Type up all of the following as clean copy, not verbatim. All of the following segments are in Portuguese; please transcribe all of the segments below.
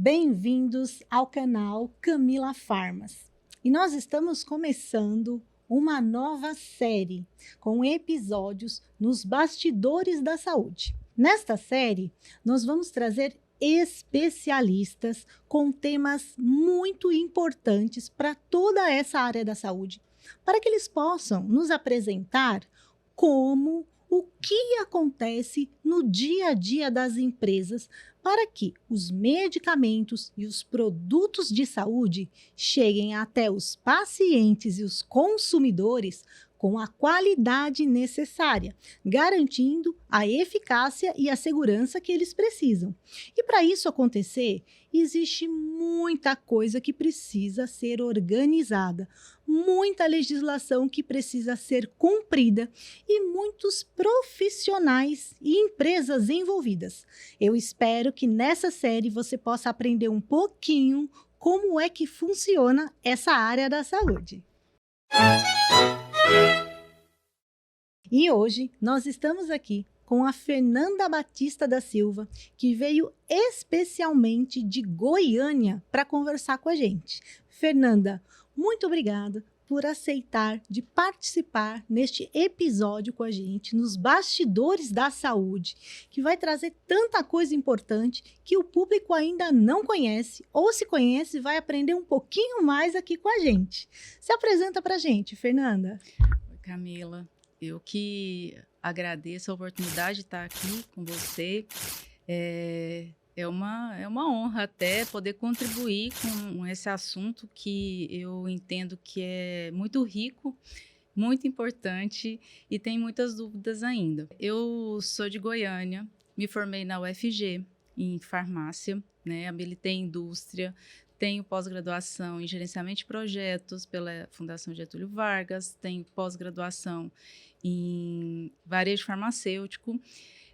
Bem-vindos ao canal Camila Farmas. E nós estamos começando uma nova série com episódios nos bastidores da saúde. Nesta série, nós vamos trazer especialistas com temas muito importantes para toda essa área da saúde, para que eles possam nos apresentar o que acontece no dia a dia das empresas para que os medicamentos e os produtos de saúde cheguem até os pacientes e os consumidores com a qualidade necessária, garantindo a eficácia e a segurança que eles precisam. E para isso acontecer, existe muita coisa que precisa ser organizada, muita legislação que precisa ser cumprida e muitos profissionais e empresas envolvidas. Eu espero que nessa série você possa aprender um pouquinho como é que funciona essa área da saúde. E hoje nós estamos aqui com a Fernanda Batista da Silva, que veio especialmente de Goiânia para conversar com a gente. Fernanda, muito obrigada por aceitar de participar neste episódio com a gente, nos bastidores da saúde, que vai trazer tanta coisa importante que o público ainda não conhece, ou se conhece, vai aprender um pouquinho mais aqui com a gente. Se apresenta para a gente, Fernanda. Oi, Camila. Eu que agradeço a oportunidade de estar aqui com você. É uma honra até poder contribuir com esse assunto que eu entendo que é muito rico, muito importante e tem muitas dúvidas ainda. Eu sou de Goiânia, me formei na UFG em farmácia, né? Habilitei em indústria, tenho pós-graduação em gerenciamento de projetos pela Fundação Getúlio Vargas, tenho pós-graduação em varejo farmacêutico.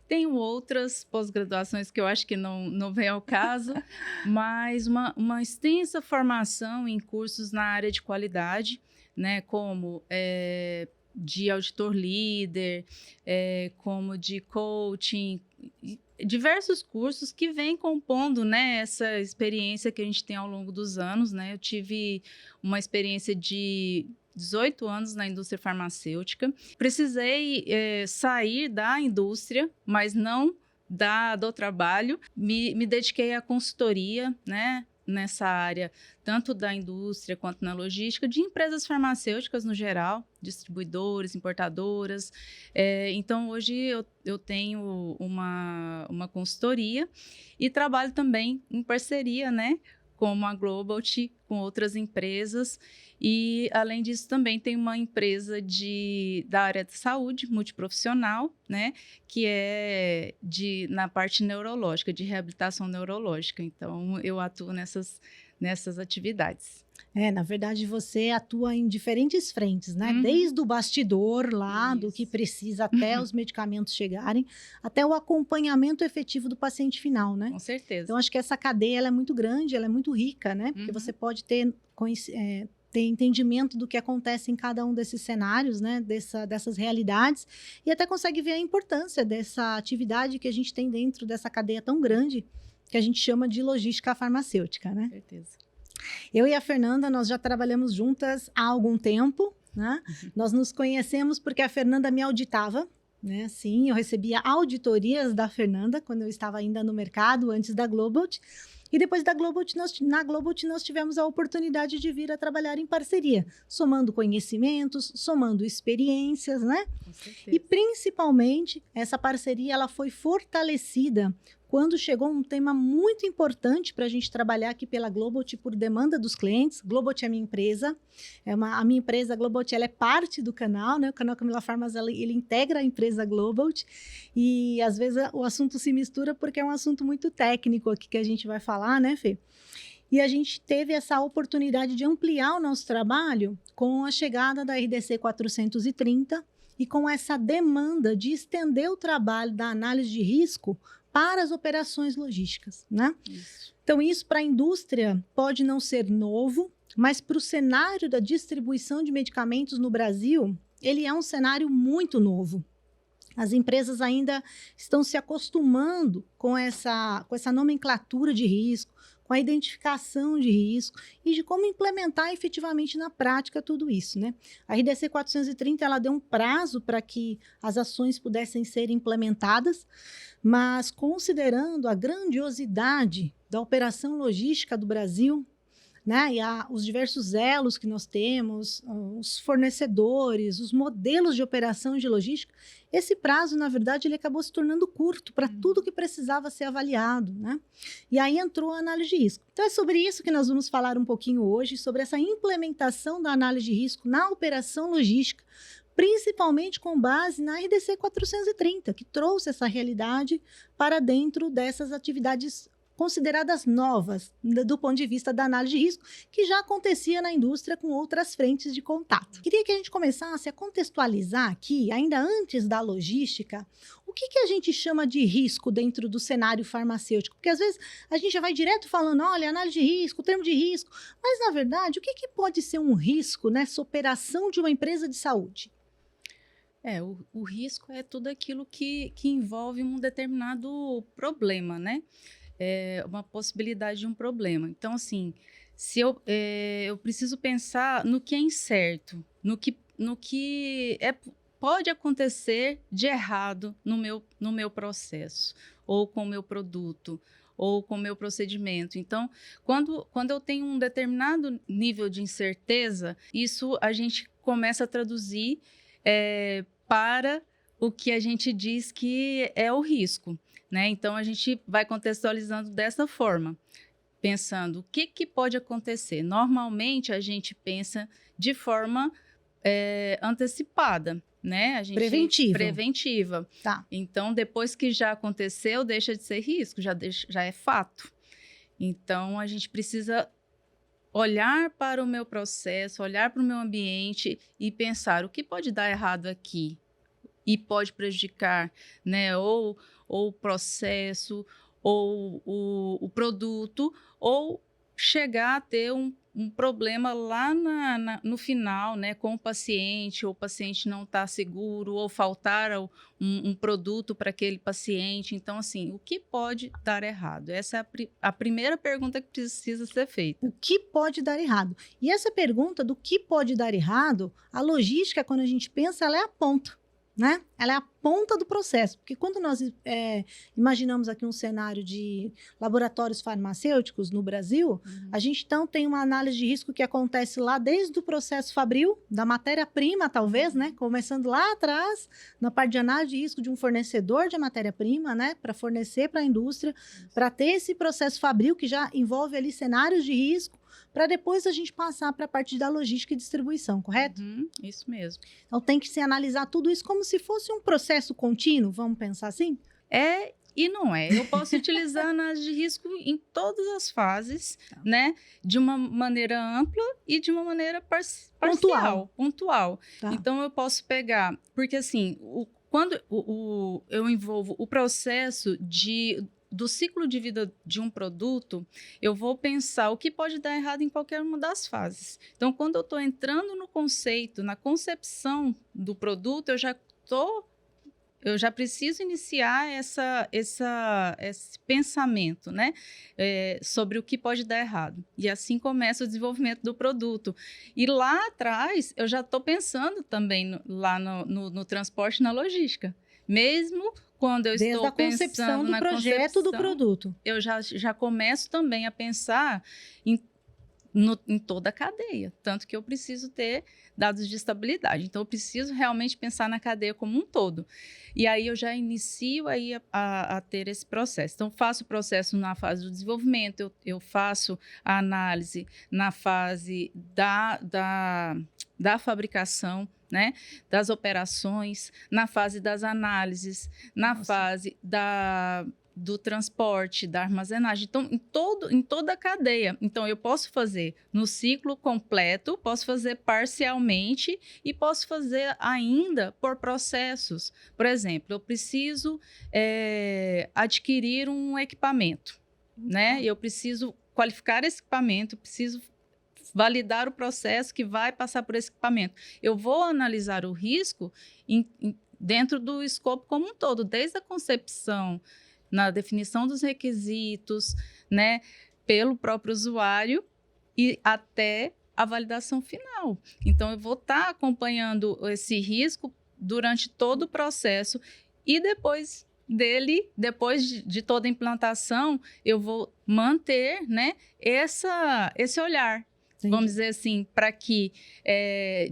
Tenho outras pós-graduações que eu acho que não vem ao caso, mas uma extensa formação em cursos na área de qualidade, né, como de auditor líder, como de coaching, diversos cursos que vêm compondo, né, essa experiência que a gente tem ao longo dos anos, né? Eu tive uma experiência de 18 anos na indústria farmacêutica. Precisei sair da indústria, mas não do trabalho. Me dediquei à consultoria, né, nessa área, tanto da indústria quanto na logística, de empresas farmacêuticas no geral, distribuidores, importadoras. Então, hoje eu tenho uma consultoria e trabalho também em parceria, né, como a Globalt, com outras empresas. E, além disso, também tem uma empresa da área de saúde multiprofissional, né, que é na parte neurológica, de reabilitação neurológica. Então, eu atuo nessas atividades. Na verdade, você atua em diferentes frentes, né? Uhum. Desde o bastidor lá, do que precisa até os medicamentos chegarem, até o acompanhamento efetivo do paciente final, né? Com certeza. Então, acho que essa cadeia ela é muito grande, ela é muito rica, né? Porque você pode ter entendimento do que acontece em cada um desses cenários, né? Dessas realidades, e até consegue ver a importância dessa atividade que a gente tem dentro dessa cadeia tão grande, que a gente chama de logística farmacêutica, né? Com certeza. Eu e a Fernanda, nós já trabalhamos juntas há algum tempo, né? Nós nos conhecemos porque a Fernanda me auditava, né? Sim, eu recebia auditorias da Fernanda quando eu estava ainda no mercado, antes da Globalt. E depois da Globalt, na Globalt nós tivemos a oportunidade de vir a trabalhar em parceria, somando conhecimentos, somando experiências, né? Com certeza. E principalmente, essa parceria ela foi fortalecida quando chegou um tema muito importante para a gente trabalhar aqui pela Globalt por demanda dos clientes. Globalt é a minha empresa, a minha empresa Globalt ela é parte do canal, né? O canal Camila Farmas ele integra a empresa Globalt e às vezes o assunto se mistura porque é um assunto muito técnico aqui que a gente vai falar, né, Fê? E a gente teve essa oportunidade de ampliar o nosso trabalho com a chegada da RDC 430 e com essa demanda de estender o trabalho da análise de risco para as operações logísticas, né? Isso. Então, isso para a indústria pode não ser novo, mas para o cenário da distribuição de medicamentos no Brasil, ele é um cenário muito novo. As empresas ainda estão se acostumando com essa nomenclatura de risco, com a identificação de risco e de como implementar efetivamente na prática tudo isso, né? A RDC 430, ela deu um prazo para que as ações pudessem ser implementadas, mas considerando a grandiosidade da operação logística do Brasil, né, e os diversos elos que nós temos, os fornecedores, os modelos de operação de logística, esse prazo, na verdade, ele acabou se tornando curto para tudo que precisava ser avaliado, né? E aí entrou a análise de risco. Então, é sobre isso que nós vamos falar um pouquinho hoje, sobre essa implementação da análise de risco na operação logística, principalmente com base na RDC 430, que trouxe essa realidade para dentro dessas atividades consideradas novas do ponto de vista da análise de risco, que já acontecia na indústria com outras frentes de contato. Queria que a gente começasse a contextualizar aqui, ainda antes da logística, o que a gente chama de risco dentro do cenário farmacêutico? Porque às vezes a gente já vai direto falando, olha, análise de risco, termo de risco, mas na verdade, o que pode ser um risco nessa operação de uma empresa de saúde? O risco é tudo aquilo que envolve um determinado problema, né? Uma possibilidade de um problema. Então, assim, se eu preciso pensar no que é incerto, no que pode acontecer de errado no meu processo, ou com o meu produto, ou com o meu procedimento. Então, quando eu tenho um determinado nível de incerteza, isso a gente começa a traduzir para o que a gente diz que é o risco, né? Então, a gente vai contextualizando dessa forma, pensando o que pode acontecer. Normalmente, a gente pensa de forma antecipada, né? Preventiva. Tá. Então, depois que já aconteceu, deixa de ser risco, já é fato. Então, a gente precisa olhar para o meu processo, olhar para o meu ambiente e pensar o que pode dar errado aqui e pode prejudicar, né? Ou o processo, ou o produto, ou chegar a ter um problema lá no final, né, com o paciente, ou o paciente não está seguro, ou faltar um produto para aquele paciente. Então, assim, o que pode dar errado? Essa é a primeira pergunta que precisa ser feita. O que pode dar errado? E essa pergunta do que pode dar errado, a logística, quando a gente pensa, ela é a ponta, né? Ela é a ponta do processo, porque quando nós imaginamos aqui um cenário de laboratórios farmacêuticos no Brasil, a gente então tem uma análise de risco que acontece lá desde o processo fabril, da matéria-prima talvez, né? Começando lá atrás, na parte de análise de risco de um fornecedor de matéria-prima, né? Para fornecer para a indústria, para ter esse processo fabril que já envolve ali cenários de risco, para depois a gente passar para a parte da logística e distribuição, correto? Isso mesmo. Então tem que se analisar tudo isso como se fosse um processo contínuo, vamos pensar assim? E não é. Eu posso utilizar a análise de risco em todas as fases, né? De uma maneira ampla e de uma maneira parcial, pontual. Tá. Então, eu posso pegar... Porque, assim, quando eu envolvo o processo do ciclo de vida de um produto, eu vou pensar o que pode dar errado em qualquer uma das fases. Então, quando eu estou entrando no conceito, na concepção do produto, eu já preciso iniciar esse pensamento, né? Sobre o que pode dar errado. E assim começa o desenvolvimento do produto. E lá atrás, eu já estou pensando também lá no transporte e na logística. Mesmo quando eu estou pensando na projeto do produto. Eu já começo também a pensar em toda a cadeia. Tanto que eu preciso ter dados de estabilidade. Então, eu preciso realmente pensar na cadeia como um todo. E aí, eu já inicio aí a ter esse processo. Então, faço o processo na fase do desenvolvimento, eu faço a análise na fase da fabricação, né, das operações, na fase das análises, na fase do transporte, da armazenagem. Então, em toda a cadeia. Então, eu posso fazer no ciclo completo, posso fazer parcialmente e posso fazer ainda por processos. Por exemplo, eu preciso adquirir um equipamento, né? Eu preciso qualificar esse equipamento, preciso validar o processo que vai passar por esse equipamento. Eu vou analisar o risco dentro do escopo como um todo, desde a concepção, na definição dos requisitos, né? pelo próprio usuário e até a validação final. Então, eu vou estar acompanhando esse risco durante todo o processo e depois de toda a implantação, eu vou manter, né, esse olhar, Entendi. vamos dizer assim, para que,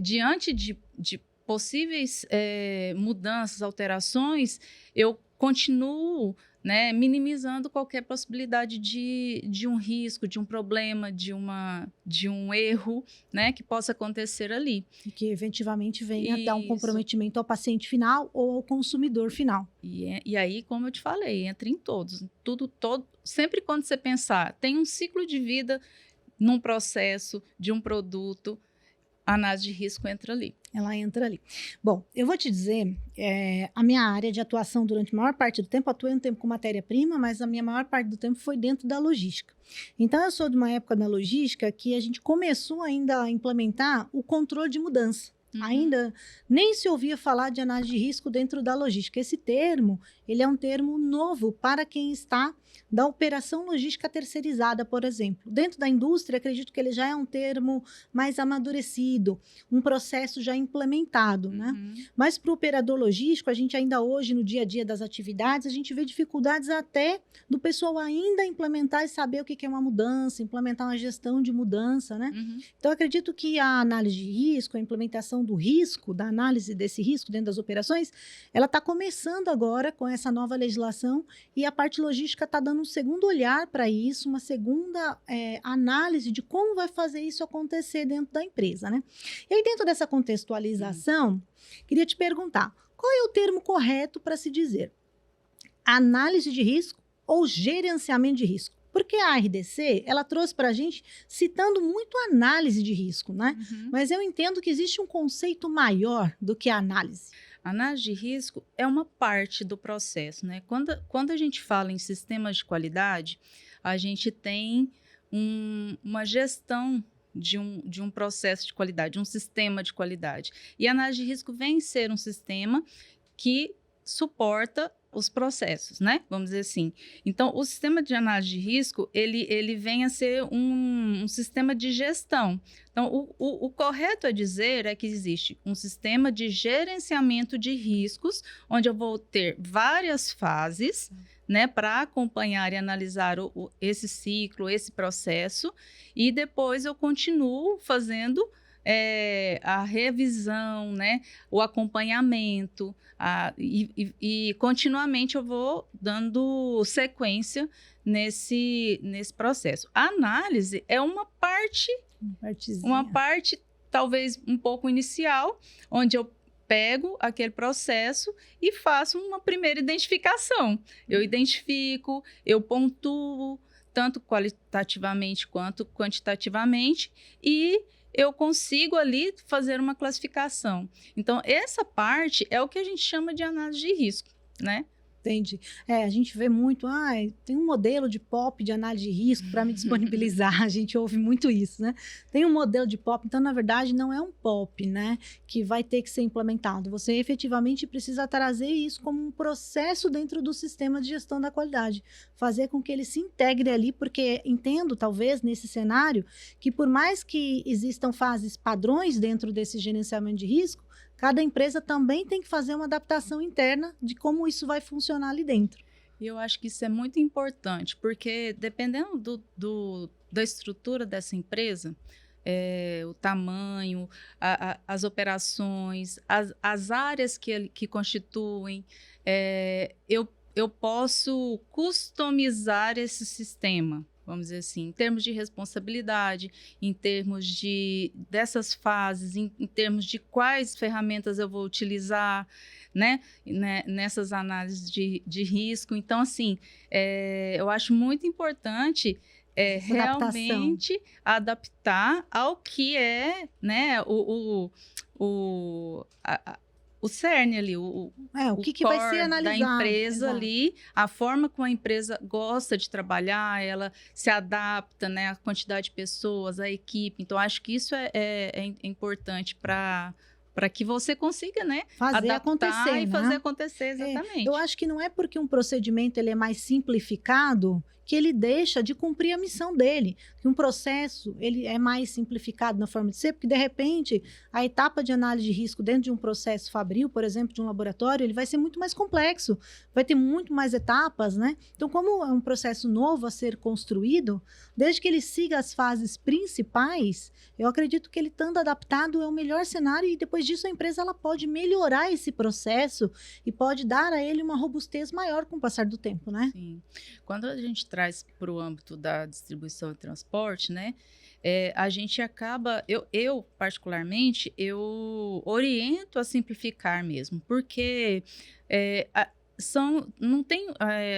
diante de possíveis mudanças, alterações, eu continuo, né, minimizando qualquer possibilidade de um risco, de um problema, de um erro, né, que possa acontecer ali. E que efetivamente venha dar um Isso. comprometimento ao paciente final ou ao consumidor final. E aí, como eu te falei, entra em todos. Sempre quando você pensar, tem um ciclo de vida num processo de um produto, a análise de risco entra ali. Ela entra ali. Bom, eu vou te dizer, a minha área de atuação durante a maior parte do tempo, atuei um tempo com matéria-prima, mas a minha maior parte do tempo foi dentro da logística. Então, eu sou de uma época da logística que a gente começou ainda a implementar o controle de mudança. Ainda nem se ouvia falar de análise de risco dentro da logística. Esse termo, ele é um termo novo para quem está da operação logística terceirizada, por exemplo. Dentro da indústria, acredito que ele já é um termo mais amadurecido, um processo já implementado, né? Mas para o operador logístico, a gente ainda hoje, no dia a dia das atividades, a gente vê dificuldades até do pessoal ainda implementar e saber o que é uma mudança, implementar uma gestão de mudança, né? Então, acredito que a análise de risco, a implementação do risco, da análise desse risco dentro das operações, ela está começando agora com essa nova legislação e a parte logística está dando um segundo olhar para isso, uma segunda análise de como vai fazer isso acontecer dentro da empresa, né? E aí, dentro dessa contextualização, queria te perguntar, qual é o termo correto para se dizer? Análise de risco ou gerenciamento de risco? Porque a RDC, ela trouxe para a gente, citando muito análise de risco, né? Mas eu entendo que existe um conceito maior do que a análise. A análise de risco é uma parte do processo, né? Quando a gente fala em sistemas de qualidade, a gente tem uma gestão de um processo de qualidade, um sistema de qualidade. E a análise de risco vem ser um sistema que suporta os processos, né? Vamos dizer assim. Então, o sistema de análise de risco, ele vem a ser um sistema de gestão. Então, o correto a dizer é que existe um sistema de gerenciamento de riscos, onde eu vou ter várias fases, né, para acompanhar e analisar esse ciclo, esse processo, e depois eu continuo fazendo a revisão, né, o acompanhamento, e continuamente eu vou dando sequência nesse processo. A análise é uma parte talvez um pouco inicial, onde eu pego aquele processo e faço uma primeira identificação. Eu identifico, eu pontuo, tanto qualitativamente quanto quantitativamente, e eu consigo ali fazer uma classificação. Então, essa parte é o que a gente chama de análise de risco, né? Entendi. A gente vê muito, tem um modelo de POP de análise de risco para me disponibilizar, a gente ouve muito isso, né? Tem um modelo de POP, então, na verdade, não é um POP, né, que vai ter que ser implementado. Você efetivamente precisa trazer isso como um processo dentro do sistema de gestão da qualidade, fazer com que ele se integre ali, porque entendo, talvez, nesse cenário, que por mais que existam fases padrões dentro desse gerenciamento de risco, cada empresa também tem que fazer uma adaptação interna de como isso vai funcionar ali dentro. E eu acho que isso é muito importante, porque dependendo da estrutura dessa empresa, o tamanho, as operações, as áreas que constituem, eu posso customizar esse sistema. Vamos dizer assim, em termos de responsabilidade, em termos dessas fases, em termos de quais ferramentas eu vou utilizar, né, nessas análises de risco. Então, assim, eu acho muito importante realmente adaptar ao que é, né, o cerne ali, o que vai ser analisado da empresa. Exato. Ali, a forma como a empresa gosta de trabalhar, ela se adapta, né, à quantidade de pessoas, à equipe. Então, acho que isso é importante para que você consiga, né, fazer adaptar acontecer, e né? fazer acontecer, exatamente. Eu acho que não é porque um procedimento ele é mais simplificado que ele deixa de cumprir a missão dele. Que um processo ele é mais simplificado na forma de ser, porque de repente a etapa de análise de risco dentro de um processo fabril, por exemplo, de um laboratório, ele vai ser muito mais complexo, vai ter muito mais etapas, né? Então, como é um processo novo a ser construído, desde que ele siga as fases principais, eu acredito que ele estando adaptado é o melhor cenário e depois disso a empresa ela pode melhorar esse processo e pode dar a ele uma robustez maior com o passar do tempo, né? Sim. Quando a gente traz para o âmbito da distribuição e transporte, né, a gente acaba, eu particularmente, eu oriento a simplificar mesmo, porque não tem,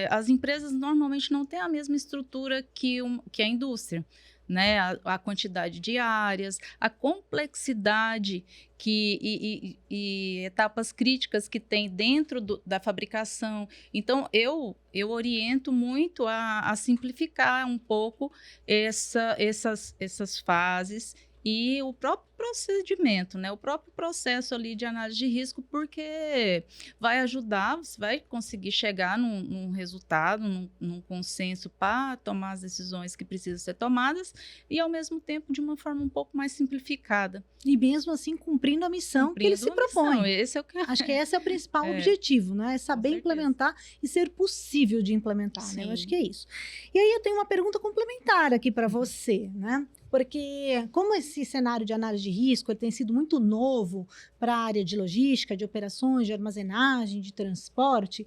as empresas normalmente não têm a mesma estrutura que a indústria. Né, a quantidade de áreas, a complexidade e etapas críticas que tem dentro da fabricação. Então, eu oriento muito a simplificar um pouco essas fases e o próprio procedimento, né? O próprio processo ali de análise de risco, porque vai ajudar, você vai conseguir chegar num resultado, num consenso para tomar as decisões que precisam ser tomadas e, ao mesmo tempo, de uma forma um pouco mais simplificada. E mesmo assim, cumprindo a missão que ele se propõe. Esse é o que... Acho que esse é o principal objetivo, né? É saber implementar e ser possível de implementar, né? Eu acho que é isso. E aí eu tenho uma pergunta complementar aqui para você, né? Porque como esse cenário de análise de risco ele tem sido muito novo para a área de logística, de operações, de armazenagem, de transporte,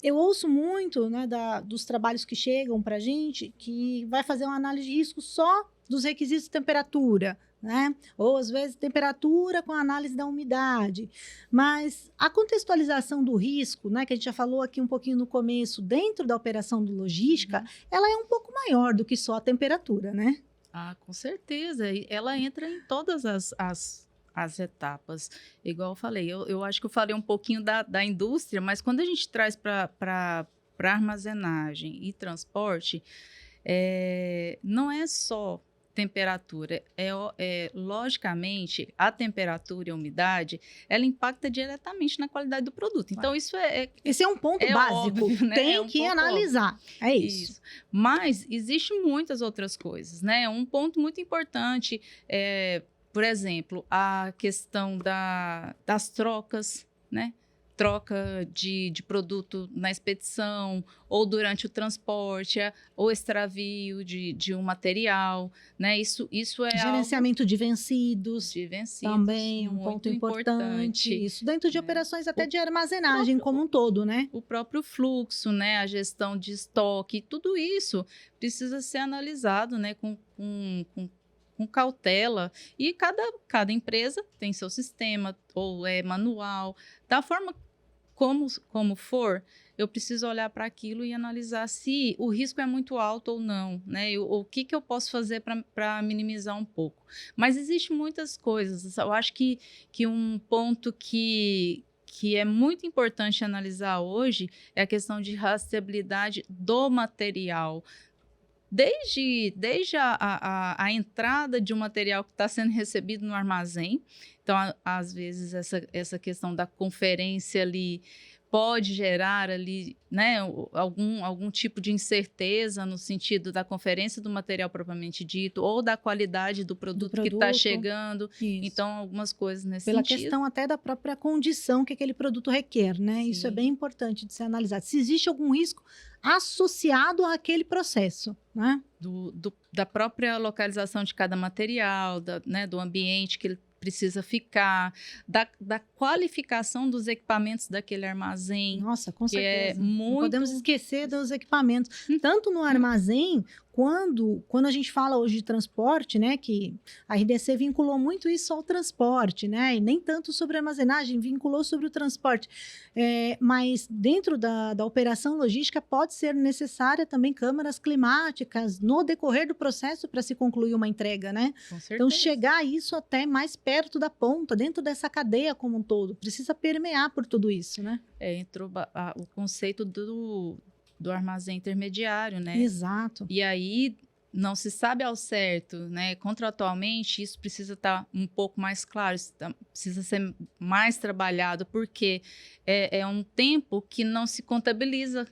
eu ouço muito, né, dos trabalhos que chegam para a gente que vai fazer uma análise de risco só dos requisitos de temperatura, né? Ou às vezes temperatura com análise da umidade. Mas a contextualização do risco, né, que a gente já falou aqui um pouquinho no começo, dentro da operação do logística, ela é um pouco maior do que só a temperatura, né? Ah, com certeza. Ela entra em todas as etapas. Igual eu falei, eu acho que eu falei um pouquinho da indústria, mas quando a gente traz para armazenagem e transporte, não é só temperatura, logicamente, a temperatura e a umidade, ela impacta diretamente na qualidade do produto. Então, isso esse é um ponto básico, óbvio, né? Tem que analisar, óbvio. É isso. Mas existem muitas outras coisas, né? Um ponto muito importante por exemplo, a questão das trocas, né? Troca de produto na expedição, ou durante o transporte, ou extravio de um material, né? Isso é gerenciamento de vencidos. Também um ponto importante. Isso dentro de operações até de armazenagem como um todo, né? O próprio fluxo, né? A gestão de estoque, tudo isso precisa ser analisado, né? Com cautela, e cada empresa tem seu sistema, ou é manual, da forma como for, eu preciso olhar para aquilo e analisar se o risco é muito alto ou não, né? O que eu posso fazer para minimizar um pouco. Mas existem muitas coisas. Eu acho que um ponto que é muito importante analisar hoje é a questão de rastreabilidade do material. Desde a entrada de um material que está sendo recebido no armazém. Então, às vezes, essa questão da conferência ali pode gerar ali, né, algum tipo de incerteza no sentido da conferência do material propriamente dito, ou da qualidade do produto que está chegando. Isso. Então, algumas coisas nesse sentido. Pela questão até da própria condição que aquele produto requer, né? Sim. Isso é bem importante de ser analisado. Se existe algum risco associado àquele processo, né? Da própria localização de cada material, né, do ambiente que ele precisa ficar, da qualificação dos equipamentos daquele armazém. Nossa, com certeza. Não podemos esquecer dos equipamentos. Tanto no armazém, quando a gente fala hoje de transporte, né, que a RDC vinculou muito isso ao transporte, né, e nem tanto sobre a armazenagem, vinculou sobre o transporte. Mas dentro da operação logística pode ser necessária também câmaras climáticas no decorrer do processo para se concluir uma entrega, né? Com certeza. Então, chegar isso até mais perto da ponta, dentro dessa cadeia como um todo, precisa permear por tudo isso, né? Entrou o conceito do armazém intermediário, né? Exato. E aí não se sabe ao certo, né? Contratualmente, isso precisa estar um pouco mais claro, precisa ser mais trabalhado, porque é um tempo que não se contabiliza.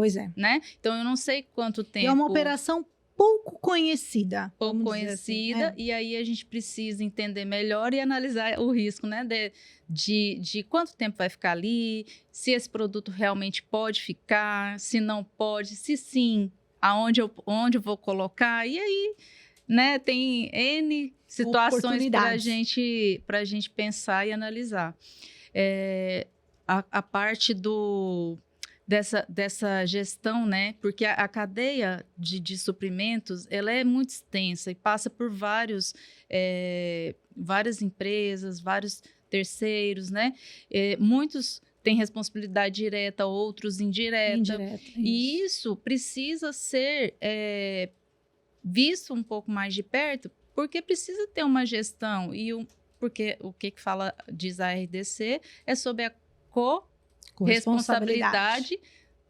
Pois é. Né? Então, eu não sei quanto tempo... E é uma operação pouco conhecida. Pouco conhecida, assim. E aí a gente precisa entender melhor e analisar o risco, né? De quanto tempo vai ficar ali, se esse produto realmente pode ficar, se não pode, se sim, onde eu vou colocar. E aí, né, tem N situações para a gente pensar e analisar. A parte dessa gestão, né? Porque a cadeia de suprimentos, ela é muito extensa e passa por várias empresas, vários terceiros, né? Muitos têm responsabilidade direta, outros indireta. E isso precisa ser visto um pouco mais de perto, porque precisa ter uma gestão. Porque o que diz a RDC é sobre a responsabilidade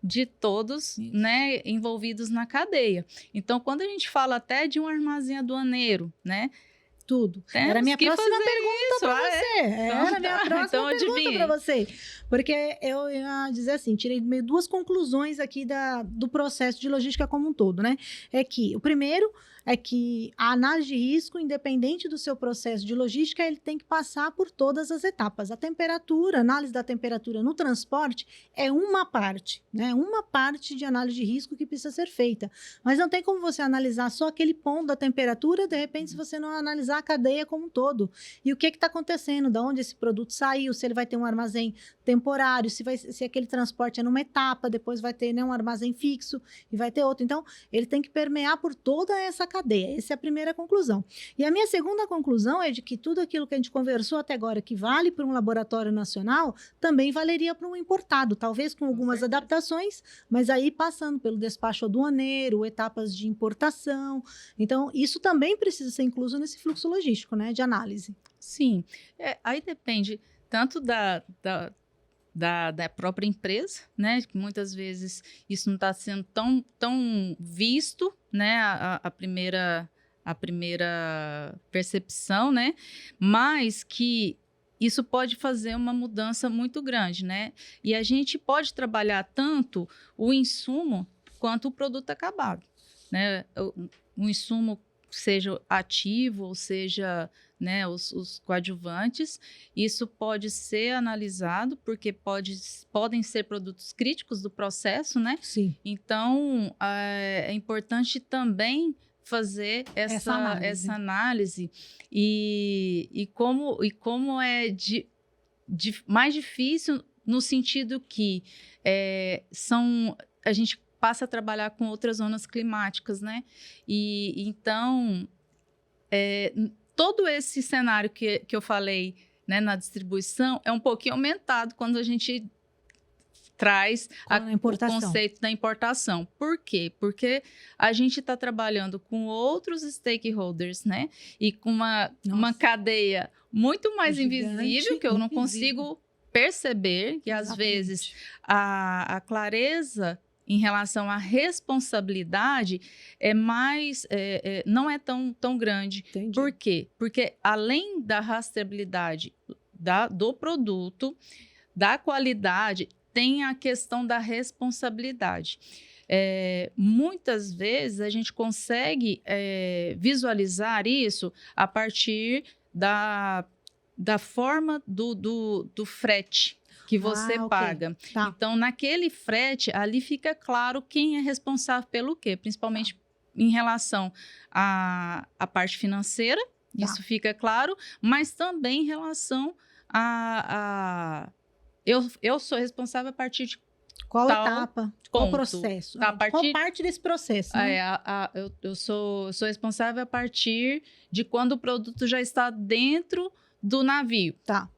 de todos, né, envolvidos na cadeia. Então, quando a gente fala até de um armazém aduaneiro, né? Tudo. Era a minha próxima pergunta para você. Era a minha próxima pergunta para você. Porque eu ia dizer assim, tirei meio duas conclusões aqui do processo de logística como um todo, né? É que o primeiro é que a análise de risco, independente do seu processo de logística, ele tem que passar por todas as etapas. A temperatura, análise da temperatura no transporte é uma parte, né? Uma parte de análise de risco que precisa ser feita. Mas não tem como você analisar só aquele ponto da temperatura, de repente, se você não analisar a cadeia como um todo. E o que está acontecendo? Da onde esse produto saiu? Se ele vai ter um armazém temporário, se aquele transporte é numa etapa, depois vai ter, né, um armazém fixo e vai ter outro. Então, ele tem que permear por toda essa cadeia. Essa é a primeira conclusão. E a minha segunda conclusão é de que tudo aquilo que a gente conversou até agora, que vale para um laboratório nacional, também valeria para um importado, talvez com algumas adaptações, mas aí passando pelo despacho aduaneiro, etapas de importação. Então, isso também precisa ser incluso nesse fluxo logístico, né, de análise. Sim. Aí depende tanto da própria empresa, né? Que muitas vezes isso não está sendo tão visto, né? A primeira percepção, né? Mas que isso pode fazer uma mudança muito grande, né? E a gente pode trabalhar tanto o insumo quanto o produto acabado, né? O insumo seja ativo, ou seja, né, os coadjuvantes, isso pode ser analisado, porque podem ser produtos críticos do processo, né? Sim. Então, é importante também fazer essa análise e como é mais difícil no sentido que a gente passa a trabalhar com outras zonas climáticas, né? E então, todo esse cenário que eu falei, né, na distribuição é um pouquinho aumentado quando a gente traz o conceito da importação. Por quê? Porque a gente está trabalhando com outros stakeholders, né? E com uma cadeia muito mais invisível, que eu não consigo perceber, que às vezes a clareza em relação à responsabilidade não é tão grande. Entendi. Por quê? Porque além da rastreabilidade do produto, da qualidade, tem a questão da responsabilidade. Muitas vezes a gente consegue visualizar isso a partir da forma do frete que você paga. Tá. Então, naquele frete, ali fica claro quem é responsável pelo quê, principalmente em relação à parte financeira, isso fica claro, mas também em relação eu sou responsável a partir de qual etapa, qual processo, qual parte desse processo, né? Eu sou responsável a partir de quando o produto já está dentro do navio. Tá.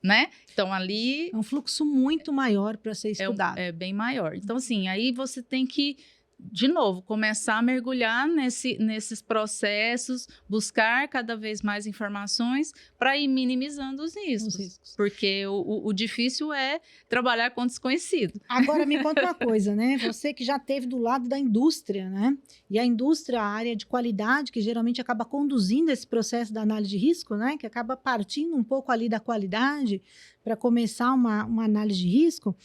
Né? Então, ali... É um fluxo muito maior para ser estudado. É bem maior. Então, assim, aí você tem que, de novo, começar a mergulhar nesses processos, buscar cada vez mais informações para ir minimizando os riscos. Porque o difícil é trabalhar com desconhecido. Agora, me conta uma coisa, né? Você que já esteve do lado da indústria, né? E a indústria, a área de qualidade, que geralmente acaba conduzindo esse processo da análise de risco, né? Que acaba partindo um pouco ali da qualidade para começar uma análise de risco.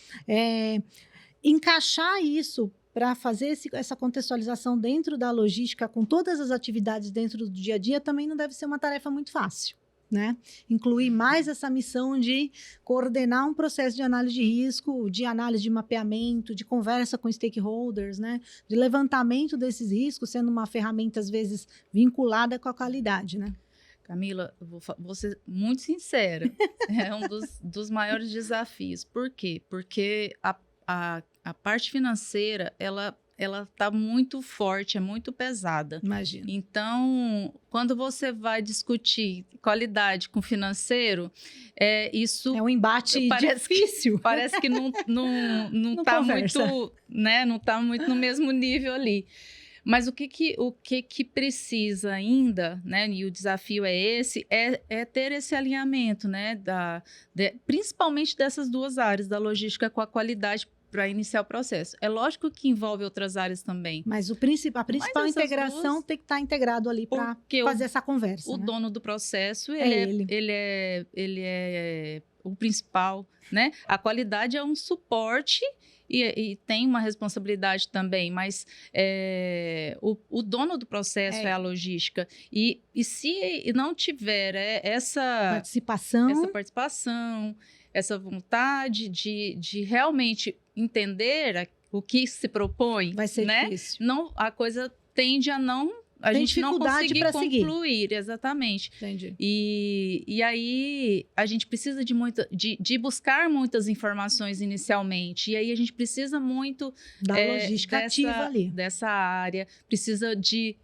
encaixar isso para fazer essa contextualização dentro da logística, com todas as atividades dentro do dia a dia, também não deve ser uma tarefa muito fácil, né? Incluir mais essa missão de coordenar um processo de análise de risco, de análise de mapeamento, de conversa com stakeholders, né? De levantamento desses riscos, sendo uma ferramenta, às vezes, vinculada com a qualidade, né? Camila, vou ser muito sincera, é um dos maiores desafios. Por quê? Porque a parte financeira, ela está muito forte, é muito pesada. Imagina. Então, quando você vai discutir qualidade com financeiro, isso... É um embate difícil. Parece que não está muito, né, não tá muito no mesmo nível ali. Mas o que precisa ainda, né, e o desafio é esse, é ter esse alinhamento, né, principalmente dessas duas áreas, da logística com a qualidade, para iniciar o processo. É lógico que envolve outras áreas também. Mas a principal integração tem que estar integrado ali para fazer essa conversa. O né? dono do processo, ele é o principal, né? A qualidade é um suporte e tem uma responsabilidade também, mas o dono do processo é a logística. E se não tiver essa participação, essa vontade de realmente entender o que se propõe, vai ser né? difícil. Não, a coisa tende a não... A gente não conseguir concluir, exatamente. Entendi. E aí a gente precisa de buscar muitas informações inicialmente. E aí a gente precisa muito da logística ativa ali. Dessa área, precisa de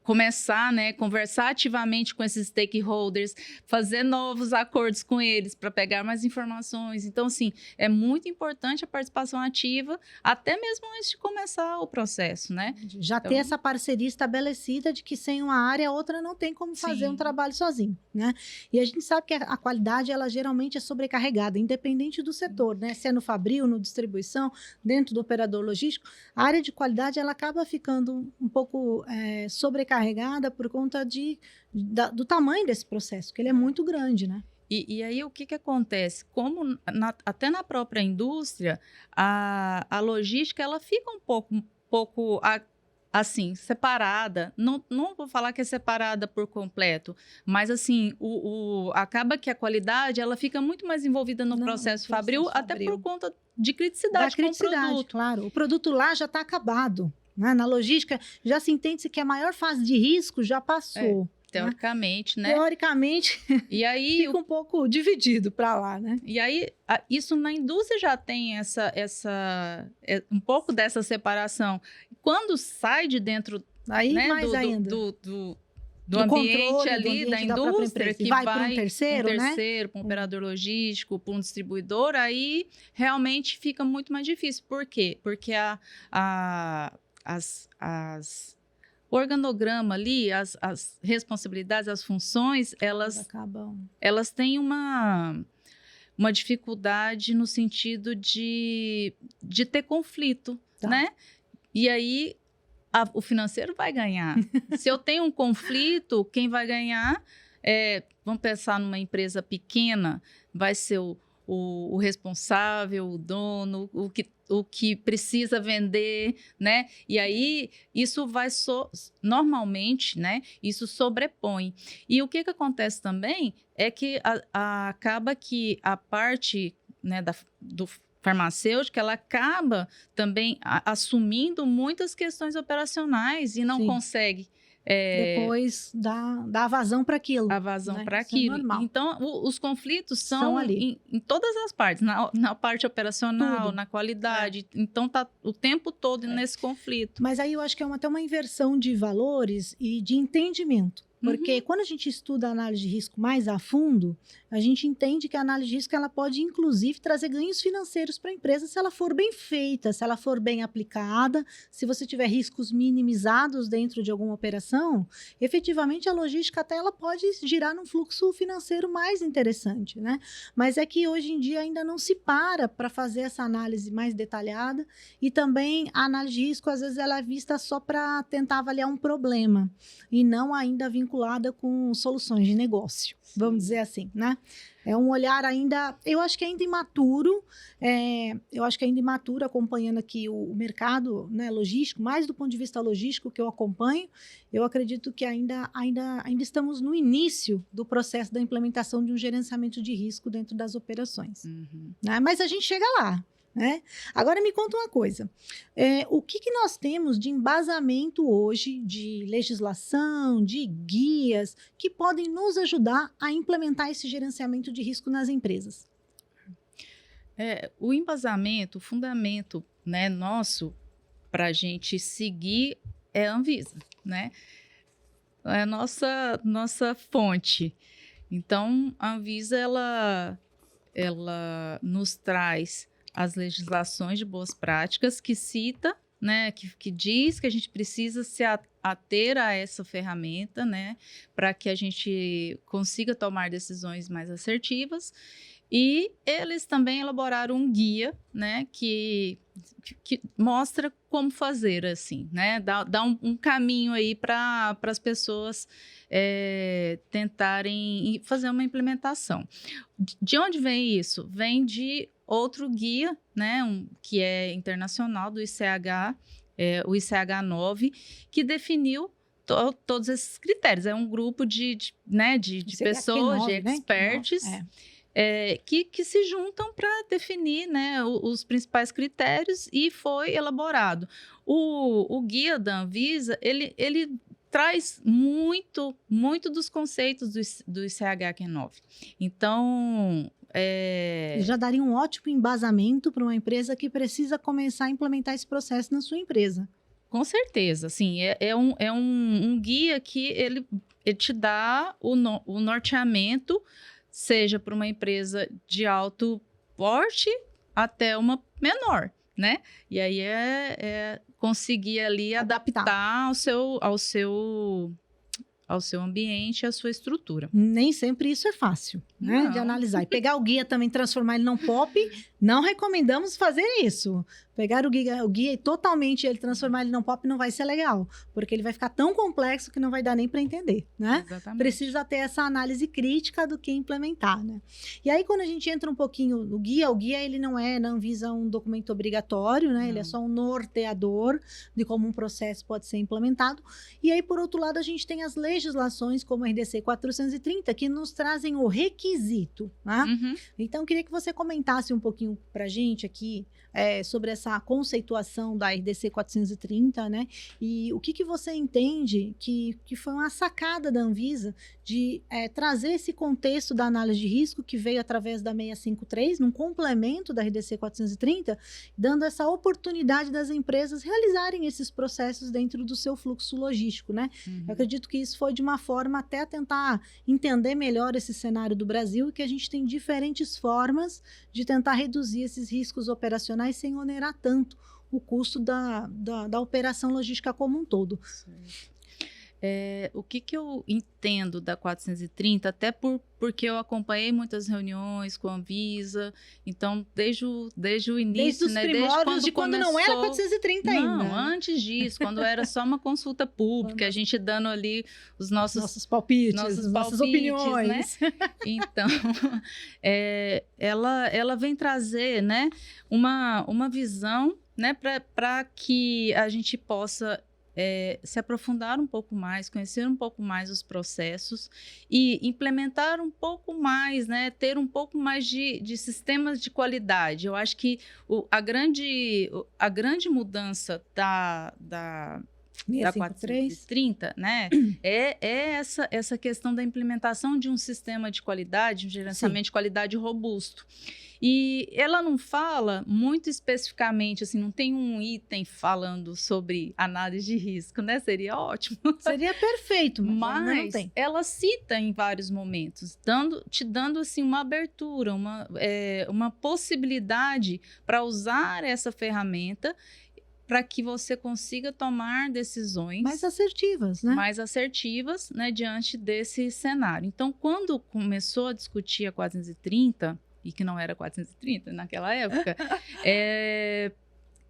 começar, né, conversar ativamente com esses stakeholders, fazer novos acordos com eles para pegar mais informações. Então, assim, é muito importante a participação ativa, até mesmo antes de começar o processo, né? Já ter essa parceria estabelecida de que sem uma área, a outra não tem como fazer um trabalho sozinho, né? E a gente sabe que a qualidade, ela geralmente é sobrecarregada, independente do setor, né? Se é no fabril, no distribuição, dentro do operador logístico, a área de qualidade, ela acaba ficando um pouco sobrecarregada por conta do tamanho desse processo, que ele é muito grande, né? E aí o que acontece? Como até na própria indústria, a logística ela fica um pouco assim, separada. Não vou falar que é separada por completo, mas assim, acaba que a qualidade ela fica muito mais envolvida no processo fabril, até por conta de criticidade com o produto. Claro. O produto lá já está acabado. Na logística, já se entende que a maior fase de risco já passou. Teoricamente, né? Teoricamente, e aí, fica um pouco dividido para lá, né? E aí, isso na indústria já tem um pouco dessa separação. Quando sai de dentro aí, né, mais ainda. do ambiente ali, da indústria, que vai para um terceiro, para um operador logístico, para um distribuidor, aí realmente fica muito mais difícil. Por quê? Porque o organograma ali, as responsabilidades, as funções, elas têm uma dificuldade no sentido de ter conflito, né? E aí, o financeiro vai ganhar. Se eu tenho um conflito, quem vai ganhar vamos pensar numa empresa pequena, vai ser o responsável, o dono, o que precisa vender, né? E aí, isso vai normalmente, né? Isso sobrepõe. E o que acontece também é que acaba que a parte, né, do farmacêutico, ela acaba também assumindo muitas questões operacionais e não consegue... depois dá vazão para aquilo. A vazão, né? Para aquilo. É então, os conflitos são ali. Em todas as partes, na parte operacional, tudo. Na qualidade. Então, tá o tempo todo nesse conflito. Mas aí eu acho que é até uma inversão de valores e de entendimento. Porque quando a gente estuda a análise de risco mais a fundo, a gente entende que a análise de risco ela pode, inclusive, trazer ganhos financeiros para a empresa se ela for bem feita, se ela for bem aplicada, se você tiver riscos minimizados dentro de alguma operação, efetivamente a logística até ela pode girar num fluxo financeiro mais interessante, né? Mas é que hoje em dia ainda não se para fazer essa análise mais detalhada e também a análise de risco, às vezes, ela é vista só para tentar avaliar um problema e não ainda vinculada vinculada com soluções de negócio, vamos dizer assim, né? É um olhar ainda, eu acho que ainda imaturo, acompanhando aqui o mercado, né, logístico, mais do ponto de vista logístico que eu acompanho, eu acredito que ainda estamos no início do processo da implementação de um gerenciamento de risco dentro das operações. Né? Mas a gente chega lá. Né? Agora me conta uma coisa, o que nós temos de embasamento hoje de legislação, de guias, que podem nos ajudar a implementar esse gerenciamento de risco nas empresas? O embasamento, o fundamento, né, nosso para a gente seguir é a Anvisa, né? É a nossa fonte. Então, a Anvisa, ela nos traz as legislações de boas práticas que cita, né, que diz que a gente precisa se ater a essa ferramenta, né, para que a gente consiga tomar decisões mais assertivas. E eles também elaboraram um guia, né, que mostra como fazer, assim, né, dá um caminho aí para as pessoas tentarem fazer uma implementação. De onde vem isso? Vem de outro guia, né, que é internacional do ICH, o ICH 9, que definiu todos esses critérios. É um grupo de pessoas, 9, de experts, né? Que se juntam para definir, né, os principais critérios, e foi elaborado. O guia da Anvisa, ele traz muito dos conceitos do ICH 9. Então, já daria um ótimo embasamento para uma empresa que precisa começar a implementar esse processo na sua empresa. Com certeza, assim, é um guia que ele te dá o norteamento, seja para uma empresa de alto porte até uma menor, né? E aí conseguir ali adaptar ao seu ambiente, à sua estrutura. Nem sempre isso é fácil, né, de analisar. E pegar o guia também, transformar ele num pop, não recomendamos fazer isso. Pegar o guia e totalmente ele transformar ele num pop não vai ser legal, porque ele vai ficar tão complexo que não vai dar nem para entender, né? Exatamente. Precisa ter essa análise crítica do que implementar, né? E aí, quando a gente entra um pouquinho no guia, o guia ele não é, na Anvisa, um documento obrigatório, né? Não. Ele é só um norteador de como um processo pode ser implementado. E aí, por outro lado, a gente tem as legislações, como a RDC 430, que nos trazem o requisito, né? Então, eu queria que você comentasse um pouquinho para a gente aqui sobre essa conceituação da RDC 430, né? E o que você entende que foi uma sacada da Anvisa de trazer esse contexto da análise de risco que veio através da 653, num complemento da RDC 430, dando essa oportunidade das empresas realizarem esses processos dentro do seu fluxo logístico, né? Eu acredito que isso foi de uma forma até tentar entender melhor esse cenário do Brasil, e que a gente tem diferentes formas de tentar reduzir esses riscos operacionais sem onerar tanto o custo da operação logística como um todo. O que eu entendo da 430, até porque eu acompanhei muitas reuniões com a Anvisa, então desde o início, desde os primórdios, de quando não era 430 ainda. Não, antes disso, quando era só uma consulta pública, a gente dando ali os nossos palpites, nossas opiniões, né? Então, ela vem trazer, né, uma visão, né, para que a gente possa se aprofundar um pouco mais, conhecer um pouco mais os processos e implementar um pouco mais, né, ter um pouco mais de sistemas de qualidade. Eu acho que a grande mudança da 430, né, essa questão da implementação de um sistema de qualidade, um gerenciamento de qualidade robusto. E ela não fala muito especificamente, assim, não tem um item falando sobre análise de risco, né? Seria ótimo. Seria perfeito, mas não tem. Ela cita em vários momentos, te dando assim, uma abertura, uma possibilidade para usar essa ferramenta para que você consiga tomar decisões mais assertivas, né? Mais assertivas, né, diante desse cenário. Então, quando começou a discutir a 430, e que não era 430 naquela época,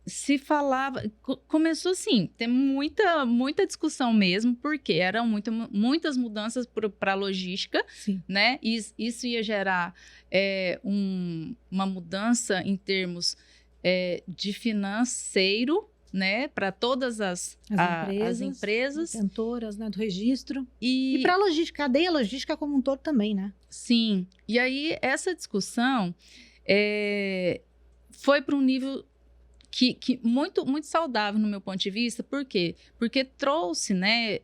se falava, começou assim, tem muita discussão mesmo, porque eram muitas mudanças para a logística, Sim. né? Isso ia gerar uma mudança em termos de financeiro, né, para todas as empresas detentoras, né, do registro e para a logística, cadeia logística como um todo também, né? Sim. E aí essa discussão foi para um nível que muito saudável no meu ponto de vista. Por quê? Porque trouxe, né,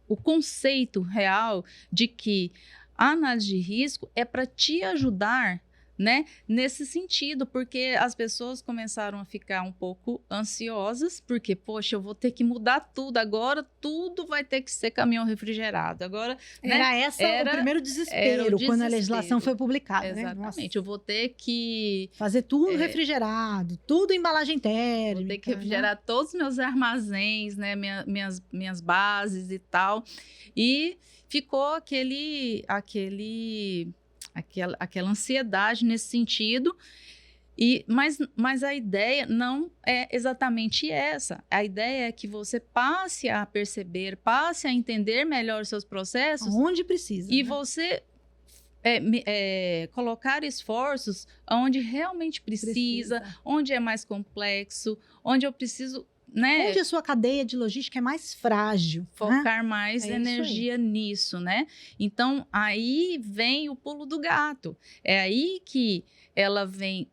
o conceito real de que a análise de risco é para te ajudar, né, nesse sentido, porque as pessoas começaram a ficar um pouco ansiosas, porque, poxa, eu vou ter que mudar tudo, agora tudo vai ter que ser caminhão refrigerado. Agora, era o primeiro desespero, quando a legislação foi publicada. Exatamente, eu vou ter que... fazer tudo refrigerado, tudo embalagem térmica. Vou ter que refrigerar todos os meus armazéns, né, minhas bases e tal. E ficou aquela ansiedade nesse sentido, mas a ideia não é exatamente essa. A ideia é que você passe a perceber, passe a entender melhor os seus processos. Onde precisa. E você colocar esforços onde realmente precisa, onde é mais complexo, onde eu preciso... né? Onde a sua cadeia de logística é mais frágil. Focar mais energia nisso, né? Então, aí vem o pulo do gato. É aí que ela vem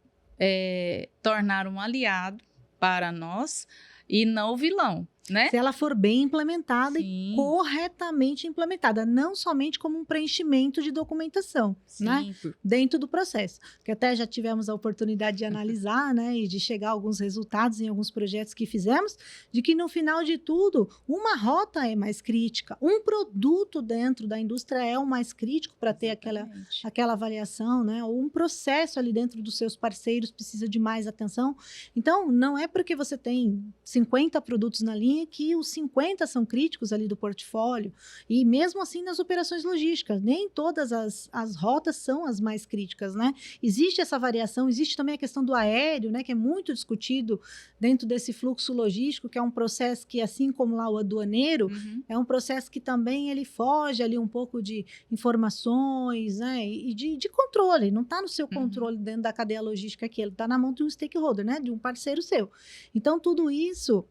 tornar um aliado para nós e não o vilão, né? Se ela for bem implementada e corretamente implementada, não somente como um preenchimento de documentação, né? Dentro do processo. Que até já tivemos a oportunidade de analisar, né? E de chegar a alguns resultados em alguns projetos que fizemos, de que no final de tudo, uma rota é mais crítica, um produto dentro da indústria é o mais crítico para ter aquela avaliação, né? Ou um processo ali dentro dos seus parceiros precisa de mais atenção. Então, não é porque você tem 50 produtos na linha que os 50 são críticos ali do portfólio, e mesmo assim nas operações logísticas, nem todas as rotas são as mais críticas, né? Existe essa variação, existe também a questão do aéreo, né, que é muito discutido dentro desse fluxo logístico, que é um processo que, assim como lá o aduaneiro, é um processo que também ele foge ali um pouco de informações, né, e de controle, não está no seu controle dentro da cadeia logística aqui, ele está na mão de um stakeholder, né, de um parceiro seu. Então, tudo isso,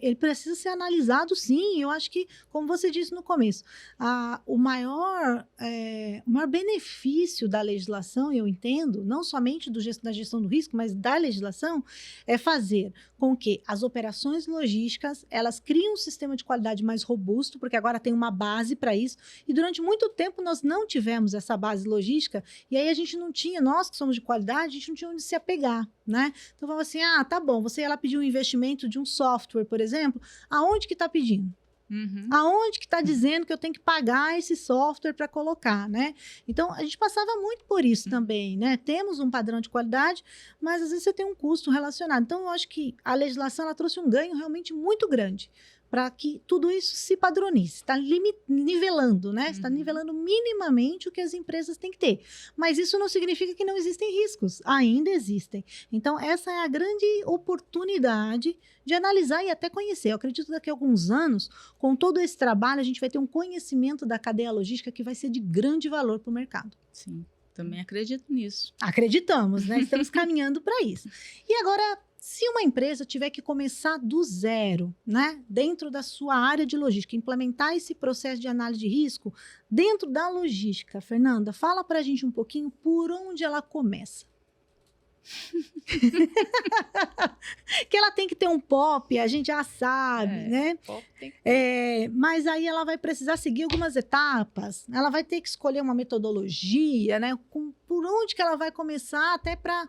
ele precisa ser analisado, sim. Eu acho que, como você disse no começo, o maior benefício da legislação, eu entendo, não somente da gestão do risco, mas da legislação, é fazer com que as operações logísticas, elas criem um sistema de qualidade mais robusto, porque agora tem uma base para isso, e durante muito tempo nós não tivemos essa base logística, e aí a gente não tinha, nós que somos de qualidade, a gente não tinha onde se apegar, né? Então, falava assim, tá bom, você ia lá pedir um investimento de um software, por exemplo, aonde que está pedindo? Aonde que está dizendo que eu tenho que pagar esse software para colocar, né? Então, a gente passava muito por isso também, né? Temos um padrão de qualidade, mas às vezes você tem um custo relacionado. Então, eu acho que a legislação ela trouxe um ganho realmente muito grande para que tudo isso se padronize, está nivelando, né? Está nivelando minimamente o que as empresas têm que ter. Mas isso não significa que não existem riscos, ainda existem. Então, essa é a grande oportunidade de analisar e até conhecer. Eu acredito que daqui a alguns anos, com todo esse trabalho, a gente vai ter um conhecimento da cadeia logística que vai ser de grande valor para o mercado. Sim, também acredito nisso. Acreditamos, né? Estamos caminhando para isso. E agora, se uma empresa tiver que começar do zero, né, dentro da sua área de logística, implementar esse processo de análise de risco dentro da logística, Fernanda, fala para a gente um pouquinho por onde ela começa. Que ela tem que ter um POP, a gente já sabe, né? Mas aí ela vai precisar seguir algumas etapas, ela vai ter que escolher uma metodologia, né? Por onde que ela vai começar, até para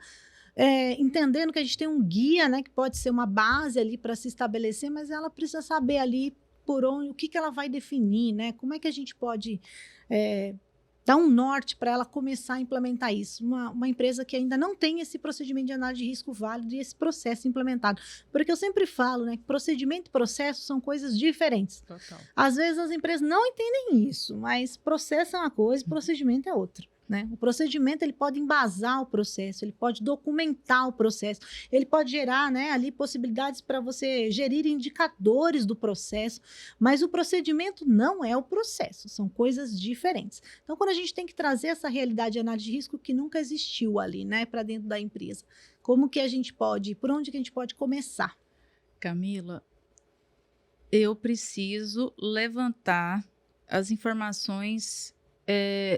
entendendo que a gente tem um guia, né, que pode ser uma base ali para se estabelecer, mas ela precisa saber ali por onde, o que ela vai definir, né? Como é que a gente pode dar um norte para ela começar a implementar isso. Uma empresa que ainda não tem esse procedimento de análise de risco válido e esse processo implementado. Porque eu sempre falo, né, que procedimento e processo são coisas diferentes. Total. Às vezes as empresas não entendem isso, mas processo é uma coisa, procedimento é outra. né? O procedimento ele pode embasar o processo, ele pode documentar o processo, ele pode gerar, né, ali possibilidades para você gerir indicadores do processo, mas o procedimento não é o processo, são coisas diferentes. Então, quando a gente tem que trazer essa realidade de análise de risco que nunca existiu ali, né, para dentro da empresa, como que a gente pode, por onde que a gente pode começar? Camila, eu preciso levantar as informações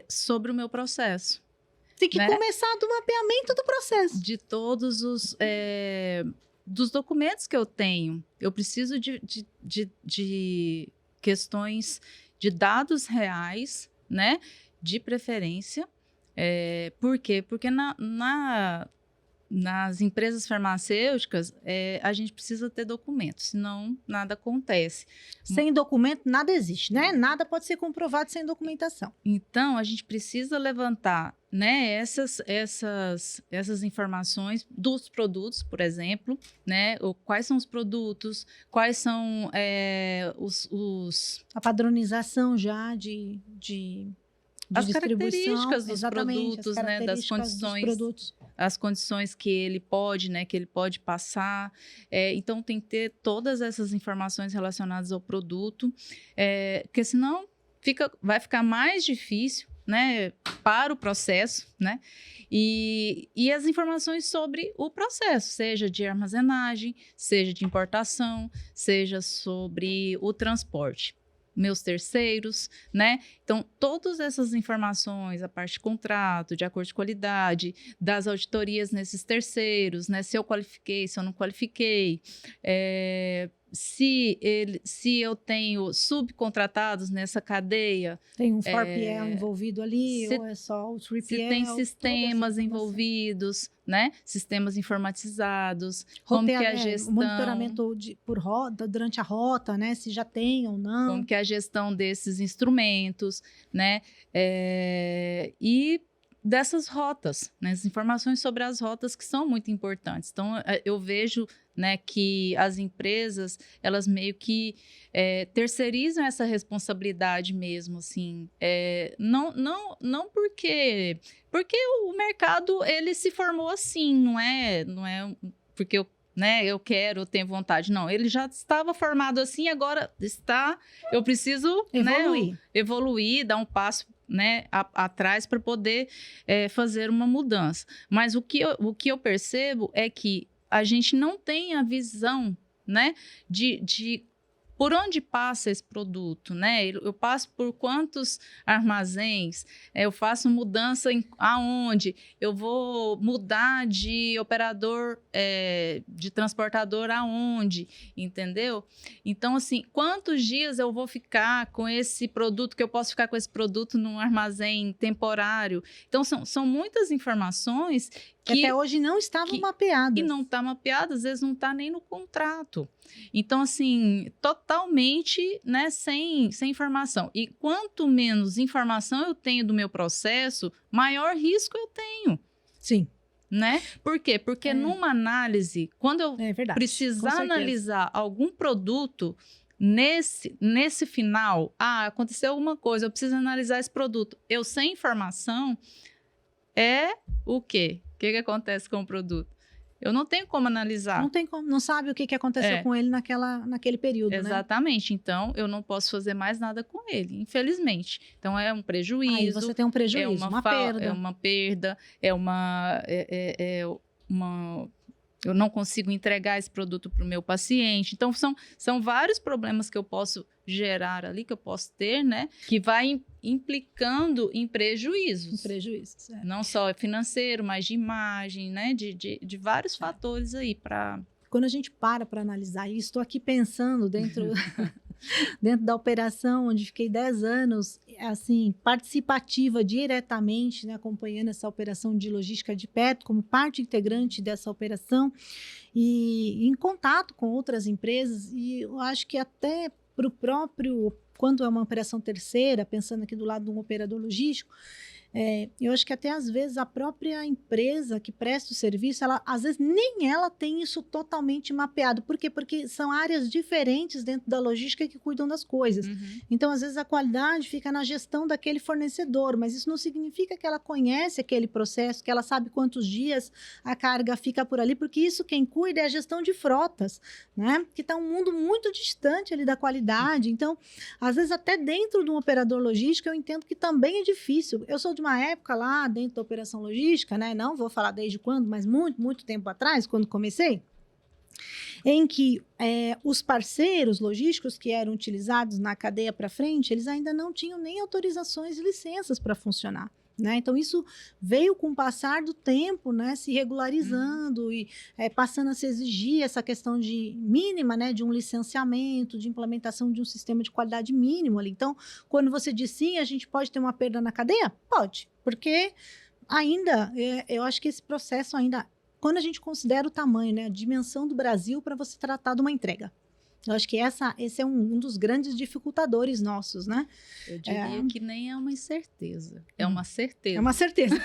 sobre o meu processo. Tem que começar do mapeamento do processo. De todos os dos documentos que eu tenho. Eu preciso de questões de dados reais, né? De preferência. Por quê? Porque nas empresas farmacêuticas, a gente precisa ter documentos, senão nada acontece. Sem documento, nada existe, né? Nada pode ser comprovado sem documentação. Então, a gente precisa levantar, né, essas informações dos produtos, por exemplo, né? Quais são os produtos, quais são a padronização já de as distribuição, características dos produtos, né, das condições, as condições que ele pode, né, que ele pode passar. Então, tem que ter todas essas informações relacionadas ao produto, porque senão vai ficar mais difícil, né, para o processo, né, e as informações sobre o processo, seja de armazenagem, seja de importação, seja sobre o transporte. Meus terceiros, né? Então, todas essas informações, a parte de contrato, de acordo de qualidade, das auditorias nesses terceiros, né? Se eu qualifiquei, se eu não qualifiquei, se eu tenho subcontratados nessa cadeia. Tem um 4PL envolvido ali, ou é só o 3PL? Se tem sistemas envolvidos, né? Sistemas informatizados, como que a gestão... monitoramento por roda, durante a rota, né? Se já tem ou não. Como que é a gestão desses instrumentos, né? E dessas rotas, né? As informações sobre as rotas que são muito importantes. Então, eu vejo, né, que as empresas, elas meio que terceirizam essa responsabilidade mesmo, assim. Não porque o mercado, ele se formou assim, não é porque eu quero, eu tenho vontade. Não, ele já estava formado assim, agora eu preciso evoluir, dar um passo, né, atrás para poder fazer uma mudança. Mas o que eu percebo é que a gente não tem a visão, né, de por onde passa esse produto, né? Eu passo por quantos armazéns, eu faço mudança aonde, eu vou mudar de operador, de transportador aonde, entendeu? Então, assim, quantos dias eu vou ficar com esse produto, que eu posso ficar com esse produto num armazém temporário? Então, são muitas informações que até hoje não estavam mapeadas. E não está mapeado, às vezes não está nem no contrato. Então, assim, totalmente, né, sem informação. E quanto menos informação eu tenho do meu processo, maior risco eu tenho. Sim. Né? Por quê? Porque numa análise, quando eu precisar analisar algum produto, nesse final, aconteceu alguma coisa, eu preciso analisar esse produto. Eu sem informação, o quê? O que acontece com o produto? Eu não tenho como analisar. Não tem como, não sabe o que aconteceu com ele naquele período, Exatamente. Né? Então, eu não posso fazer mais nada com ele, infelizmente. Então, é um prejuízo. Aí você tem um prejuízo, uma perda. É uma perda, eu não consigo entregar esse produto para o meu paciente. Então, são vários problemas que eu posso gerar ali, que eu posso ter, né? Que vai implicando em prejuízos. Certo. Não só financeiro, mas de imagem, né? De vários fatores aí para... Quando a gente para analisar isso, estou aqui pensando dentro da operação, onde fiquei 10 anos, assim, participativa diretamente, né, acompanhando essa operação de logística de perto, como parte integrante dessa operação, e em contato com outras empresas, e eu acho que até para o próprio quando é uma operação terceira, pensando aqui do lado de um operador logístico, eu acho que até às vezes a própria empresa que presta o serviço, às vezes nem ela tem isso totalmente mapeado. Por quê? Porque são áreas diferentes dentro da logística que cuidam das coisas. Então, às vezes, a qualidade fica na gestão daquele fornecedor, mas isso não significa que ela conhece aquele processo, que ela sabe quantos dias a carga fica por ali, porque isso quem cuida é a gestão de frotas, né? Que está um mundo muito distante ali da qualidade. Então, às vezes, até dentro de um operador logístico, eu entendo que também é difícil. Eu sou de uma época lá dentro da operação logística, né? Não vou falar desde quando, mas muito, muito tempo atrás, quando comecei, em que os parceiros logísticos que eram utilizados na cadeia para frente, eles ainda não tinham nem autorizações e licenças para funcionar. Né? Então, isso veio com o passar do tempo, né, se regularizando e passando a se exigir essa questão de mínima, né, de um licenciamento, de implementação de um sistema de qualidade mínimo ali. Então, quando você diz sim, a gente pode ter uma perda na cadeia? Pode, porque ainda, eu acho que esse processo ainda, quando a gente considera o tamanho, né, a dimensão do Brasil para você tratar de uma entrega. Eu acho que esse é um dos grandes dificultadores nossos, né? Eu diria que nem é uma incerteza, é uma certeza. É uma certeza.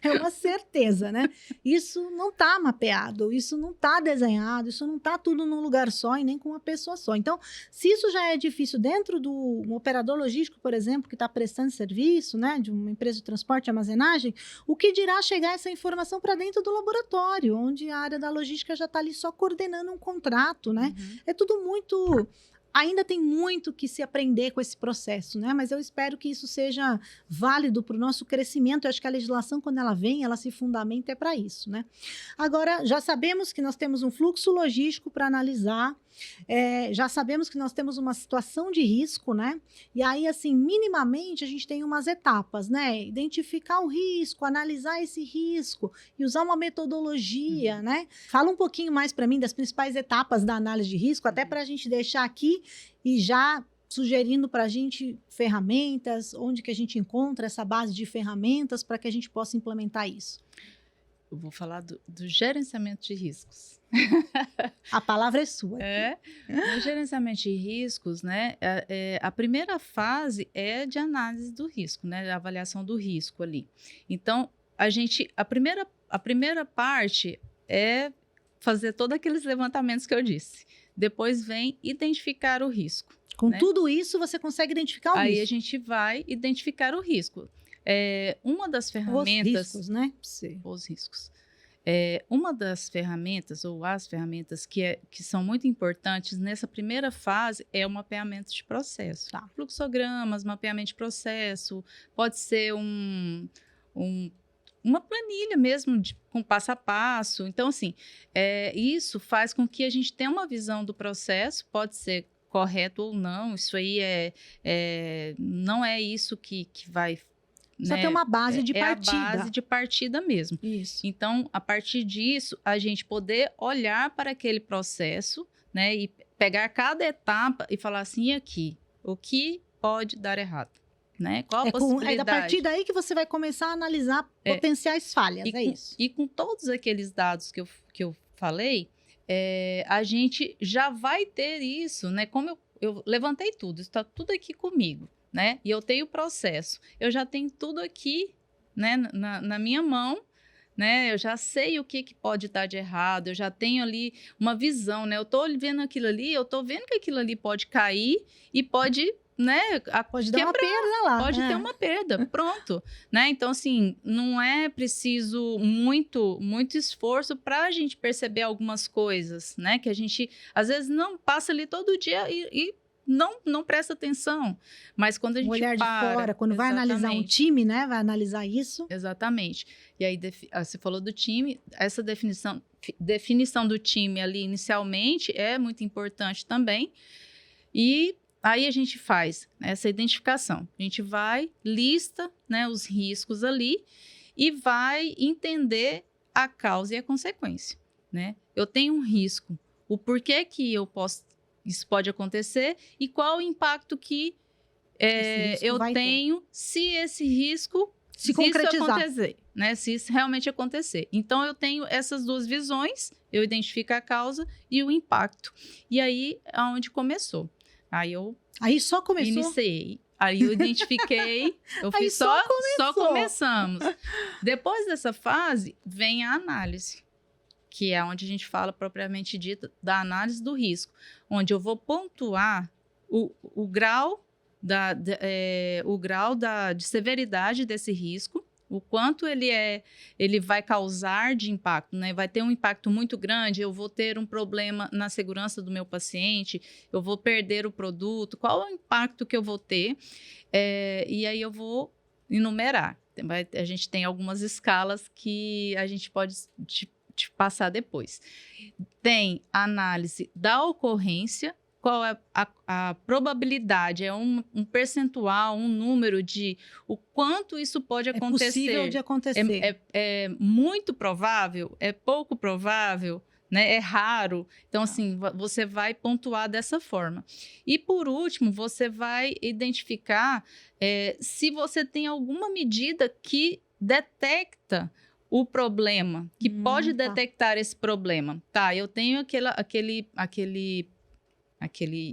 É uma certeza, né? Isso não está mapeado, isso não está desenhado, isso não está tudo num lugar só e nem com uma pessoa só. Então, se isso já é difícil dentro de um operador logístico, por exemplo, que está prestando serviço, né, de uma empresa de transporte e armazenagem, o que dirá chegar essa informação para dentro do laboratório, onde a área da logística já está ali só coordenando um contrato, né? É tudo muito... Ainda tem muito que se aprender com esse processo, né? Mas eu espero que isso seja válido para o nosso crescimento. Eu acho que a legislação, quando ela vem, ela se fundamenta para isso, né? Agora, já sabemos que nós temos um fluxo logístico para analisar, já sabemos que nós temos uma situação de risco, né? E aí, assim, minimamente, a gente tem umas etapas, né? Identificar o risco, analisar esse risco e usar uma metodologia, né? Fala um pouquinho mais para mim das principais etapas da análise de risco, até para a gente deixar aqui e já sugerindo para a gente ferramentas, onde que a gente encontra essa base de ferramentas para que a gente possa implementar isso. Eu vou falar do gerenciamento de riscos. A palavra é sua. No gerenciamento de riscos, né, a primeira fase é de análise do risco, né, a avaliação do risco ali. Então, a primeira parte é fazer todos aqueles levantamentos que eu disse. Depois vem identificar o risco. Com tudo isso, você consegue identificar o risco. Aí a gente vai identificar o risco. Uma das ferramentas... Os riscos, né? Os riscos. Uma das ferramentas, ou as ferramentas que são muito importantes nessa primeira fase é o mapeamento de processo. Tá. Fluxogramas, mapeamento de processo, pode ser uma planilha mesmo com passo a passo. Então, assim, isso faz com que a gente tenha uma visão do processo, pode ser correto ou não, isso aí não é isso que vai... Só tem uma base de partida. É a base de partida mesmo. Isso. Então, a partir disso, a gente poder olhar para aquele processo, né, e pegar cada etapa e falar assim, e aqui, o que pode dar errado? Né? Qual a possibilidade? É a partir daí que você vai começar a analisar potenciais falhas, isso. E com todos aqueles dados que eu falei, a gente já vai ter isso, né? Como eu levantei tudo, está tudo aqui comigo, né? E eu tenho o processo, eu já tenho tudo aqui, né, na minha mão, né? Eu já sei o que pode dar de errado, eu já tenho ali uma visão, né? Eu estou vendo aquilo ali, eu estou vendo que aquilo ali pode cair e pode... Né? Pode dar uma perda lá. Pode ter uma perda, pronto. Né? Então, assim, não é preciso muito esforço para a gente perceber algumas coisas, né? Que a gente, às vezes, não passa ali todo dia e não presta atenção. Mas quando a gente olhar de fora, quando vai analisar um time, né? Vai analisar isso. Exatamente. E aí, você falou do time, essa definição do time ali inicialmente é muito importante também. E aí a gente faz essa identificação. A gente vai, lista, né, os riscos ali e vai entender a causa e a consequência, né? Eu tenho um risco. O porquê que isso pode acontecer e qual o impacto que eu tenho se esse risco se concretizar. Isso acontecer, né? Se isso realmente acontecer. Então, eu tenho essas duas visões, eu identifico a causa e o impacto. E aí é onde começou. Aí só começou? Iniciei. Aí eu identifiquei, eu fiz só começamos. Depois dessa fase, vem a análise, que é onde a gente fala propriamente dita da análise do risco, onde eu vou pontuar o grau de severidade desse risco, o quanto ele vai causar de impacto, né? Vai ter um impacto muito grande, eu vou ter um problema na segurança do meu paciente, eu vou perder o produto, qual é o impacto que eu vou ter? E aí eu vou enumerar. A gente tem algumas escalas que a gente pode te passar depois. Tem a análise da ocorrência, qual é a probabilidade, é um percentual, um número de o quanto isso pode acontecer. É possível de acontecer. É muito provável? É pouco provável? Né? É raro? Então, assim, você vai pontuar dessa forma. E, por último, você vai identificar se você tem alguma medida que detecta o problema, que pode detectar esse problema. Tá, eu tenho aquele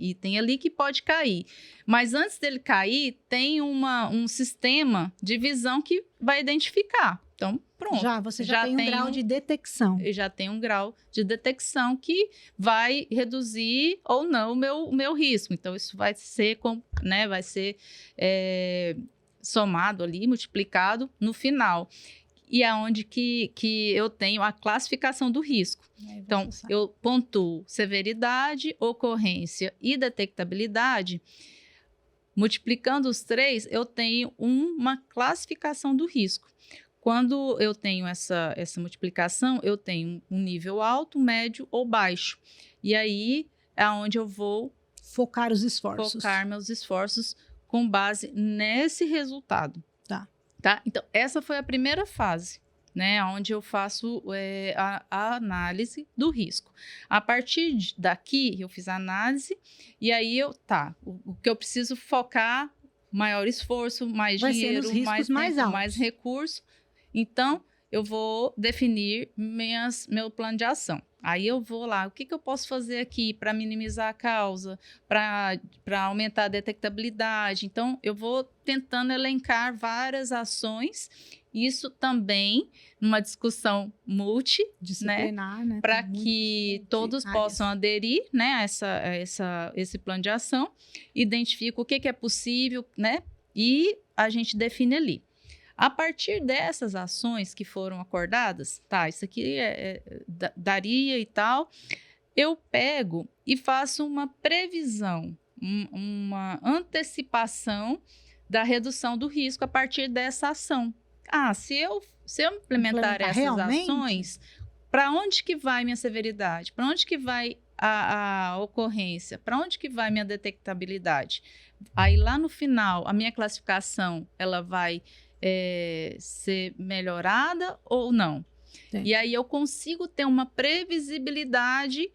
item ali que pode cair. Mas antes dele cair, tem um sistema de visão que vai identificar. Então, pronto. Você já tem um grau de detecção. Já tem um grau de detecção que vai reduzir ou não o meu risco. Então, isso vai ser, vai ser somado ali, multiplicado no final. E é onde que eu tenho a classificação do risco. Então, eu pontuo severidade, ocorrência e detectabilidade. Multiplicando os três, eu tenho uma classificação do risco. Quando eu tenho essa multiplicação, eu tenho um nível alto, médio ou baixo. E aí é onde eu vou focar os esforços. Focar meus esforços com base nesse resultado. Tá? Então, essa foi a primeira fase, né? Onde eu faço a análise do risco. A partir daqui, eu fiz a análise e aí o que eu preciso focar, maior esforço, mais dinheiro, mais tempo, mais recurso. Então, eu vou definir meu plano de ação. Aí eu vou lá, o que eu posso fazer aqui para minimizar a causa, para aumentar a detectabilidade? Então, eu vou tentando elencar várias ações, isso também numa discussão multidisciplinar, né? Para que todos possam aderir, né, a esse plano de ação, identifica o que é possível, né, e a gente define ali. A partir dessas ações que foram acordadas, isso aqui daria e tal, eu pego e faço uma previsão, uma antecipação da redução do risco a partir dessa ação. Se eu implementar essas ações, para onde que vai minha severidade? Para onde que vai a ocorrência? Para onde que vai minha detectabilidade? Aí lá no final, a minha classificação, ela vai ser melhorada ou não. E aí eu consigo ter uma previsibilidade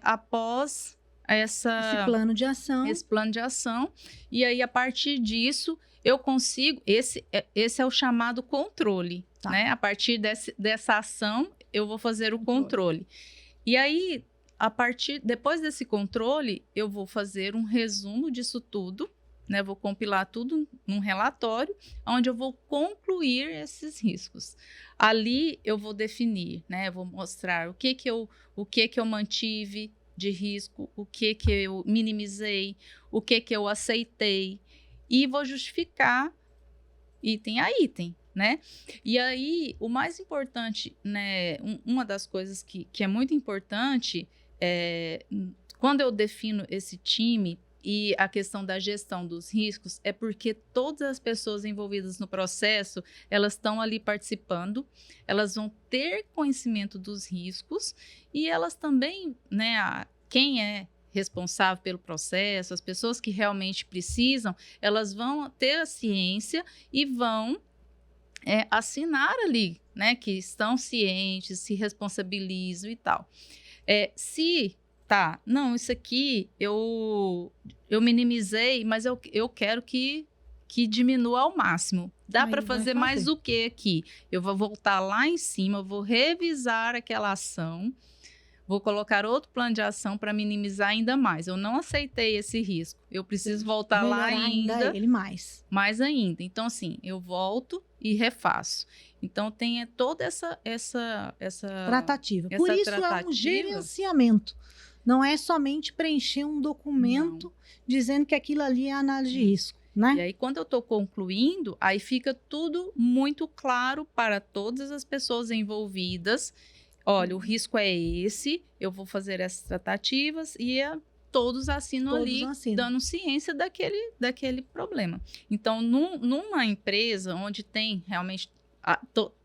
após esse plano de ação. E aí, a partir disso, eu consigo... Esse é o chamado controle. Né? A partir dessa ação, eu vou fazer o controle. E aí, depois desse controle, eu vou fazer um resumo disso tudo, né, vou compilar tudo num relatório, onde eu vou concluir esses riscos. Ali eu vou definir, né, vou mostrar o que eu mantive de risco, o que eu minimizei, o que eu aceitei, e vou justificar item a item, né? E aí, o mais importante, né, uma das coisas que é muito importante quando eu defino esse time e a questão da gestão dos riscos, é porque todas as pessoas envolvidas no processo, elas estão ali participando, elas vão ter conhecimento dos riscos e elas também, né, quem é responsável pelo processo, as pessoas que realmente precisam, elas vão ter a ciência e vão assinar ali, né, que estão cientes, se responsabilizam e tal. Não, isso aqui eu minimizei, mas eu quero que diminua ao máximo. Dá para fazer mais o que aqui? Eu vou voltar lá em cima, eu vou revisar aquela ação, vou colocar outro plano de ação para minimizar ainda mais. Eu não aceitei esse risco. Eu preciso voltar lá ainda ele mais ainda. Então, assim, eu volto e refaço. Então, tem toda essa tratativa. Por isso é um gerenciamento. Não é somente preencher um documento dizendo que aquilo ali é análise de risco, né? E aí, quando eu estou concluindo, aí fica tudo muito claro para todas as pessoas envolvidas. Olha, o risco é esse, eu vou fazer essas tratativas e todos assinam ali, dando ciência daquele problema. Então, numa empresa onde tem realmente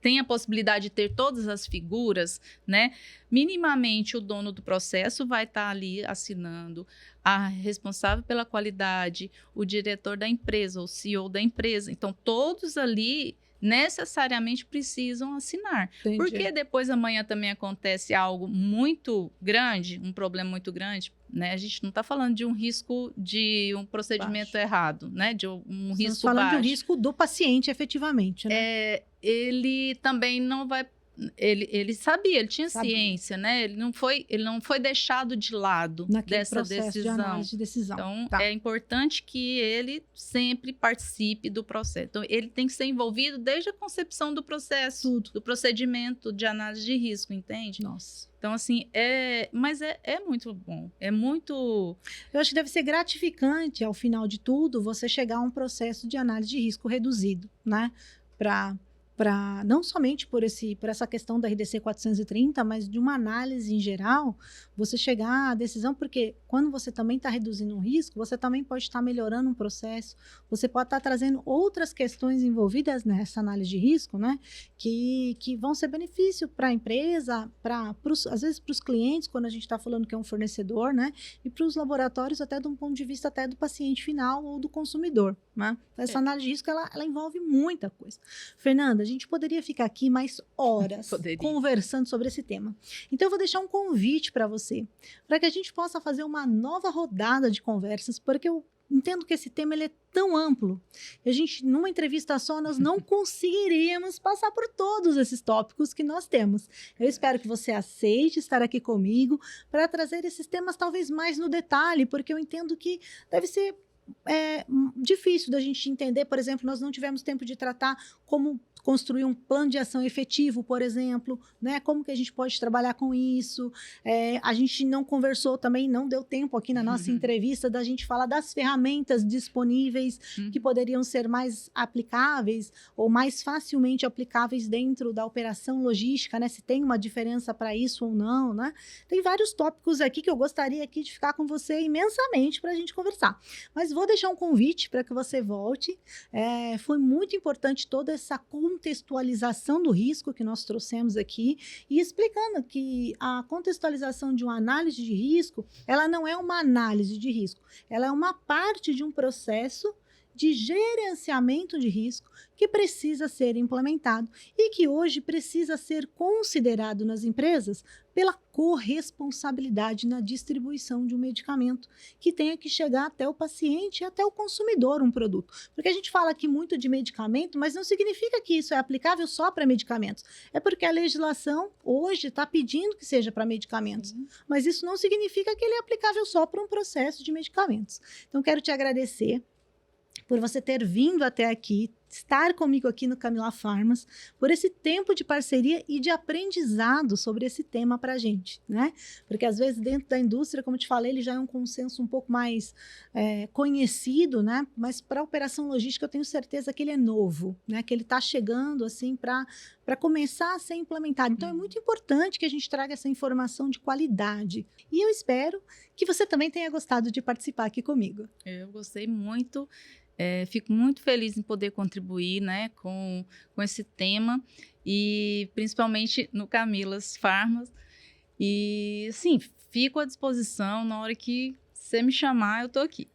tem a possibilidade de ter todas as figuras, né? Minimamente o dono do processo vai estar ali assinando, a responsável pela qualidade, o diretor da empresa, o CEO da empresa. Então, todos ali necessariamente precisam assinar. Entendi. Porque depois amanhã também acontece algo muito grande, um problema muito grande, né? A gente não está falando de um risco de um procedimento errado, né? De um risco falando baixo. de um risco do paciente, efetivamente, né? Ele também não vai... Ele sabia, ele tinha ciência, né? Ele não foi deixado de lado dessa decisão. De análise de decisão. Então, é importante que ele sempre participe do processo. Então, ele tem que ser envolvido desde a concepção do processo, do procedimento de análise de risco, entende? Nossa. Então, assim, mas é muito bom. É muito... Eu acho que deve ser gratificante, ao final de tudo, você chegar a um processo de análise de risco reduzido, né? Não somente por essa questão da RDC 430, mas de uma análise em geral, você chegar à decisão, porque quando você também está reduzindo um risco, você também pode estar melhorando um processo, você pode estar trazendo outras questões envolvidas nessa análise de risco, né, que vão ser benefício para a empresa, às vezes para os clientes, quando a gente está falando que é um fornecedor, né, e para os laboratórios até de um ponto de vista até do paciente final ou do consumidor, né? Essa análise de risco, ela envolve muita coisa. Fernanda, a gente poderia ficar aqui mais horas conversando sobre esse tema. Então, eu vou deixar um convite para você, para que a gente possa fazer uma nova rodada de conversas, porque eu entendo que esse tema ele é tão amplo, que a gente, numa entrevista só, nós não conseguiríamos passar por todos esses tópicos que nós temos. Eu espero que você aceite estar aqui comigo para trazer esses temas talvez mais no detalhe, porque eu entendo que deve ser difícil da gente entender. Por exemplo, nós não tivemos tempo de tratar como construir um plano de ação efetivo, por exemplo, né? Como que a gente pode trabalhar com isso? A gente não conversou também, não deu tempo aqui na nossa entrevista da gente falar das ferramentas disponíveis que poderiam ser mais aplicáveis ou mais facilmente aplicáveis dentro da operação logística, né? Se tem uma diferença para isso ou não, né? Tem vários tópicos aqui que eu gostaria aqui de ficar com você imensamente para a gente conversar. Mas vou deixar um convite para que você volte. Foi muito importante toda essa contextualização do risco que nós trouxemos aqui e explicando que a contextualização de uma análise de risco, ela não é uma análise de risco, ela é uma parte de um processo de gerenciamento de risco que precisa ser implementado e que hoje precisa ser considerado nas empresas pela corresponsabilidade na distribuição de um medicamento que tenha que chegar até o paciente e até o consumidor, um produto. Porque a gente fala aqui muito de medicamento, mas não significa que isso é aplicável só para medicamentos. É porque a legislação hoje está pedindo que seja para medicamentos, mas isso não significa que ele é aplicável só para um processo de medicamentos. Então, quero te agradecer por você ter vindo até aqui, estar comigo aqui no Camila Farmas, por esse tempo de parceria e de aprendizado sobre esse tema para a gente, né? Porque às vezes dentro da indústria, como eu te falei, ele já é um consenso um pouco mais conhecido, né? Mas para a operação logística eu tenho certeza que ele é novo, né? Que ele está chegando assim para começar a ser implementado. Então é muito importante que a gente traga essa informação de qualidade. E eu espero que você também tenha gostado de participar aqui comigo. Eu gostei muito. Fico muito feliz em poder contribuir, né, com esse tema e principalmente no Camilas Farmas. E, sim, fico à disposição na hora que você me chamar, eu estou aqui.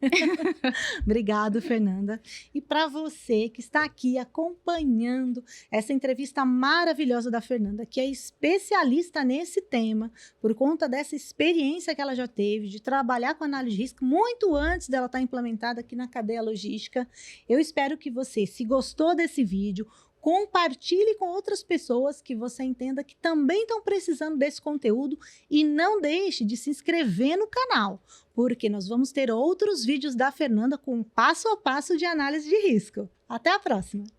Obrigada, Fernanda. E para você que está aqui acompanhando essa entrevista maravilhosa da Fernanda, que é especialista nesse tema, por conta dessa experiência que ela já teve de trabalhar com análise de risco muito antes dela estar implementada aqui na cadeia logística, eu espero que você, se gostou desse vídeo, Compartilhe com outras pessoas que você entenda que também estão precisando desse conteúdo e não deixe de se inscrever no canal, porque nós vamos ter outros vídeos da Fernanda com passo a passo de análise de risco. Até a próxima!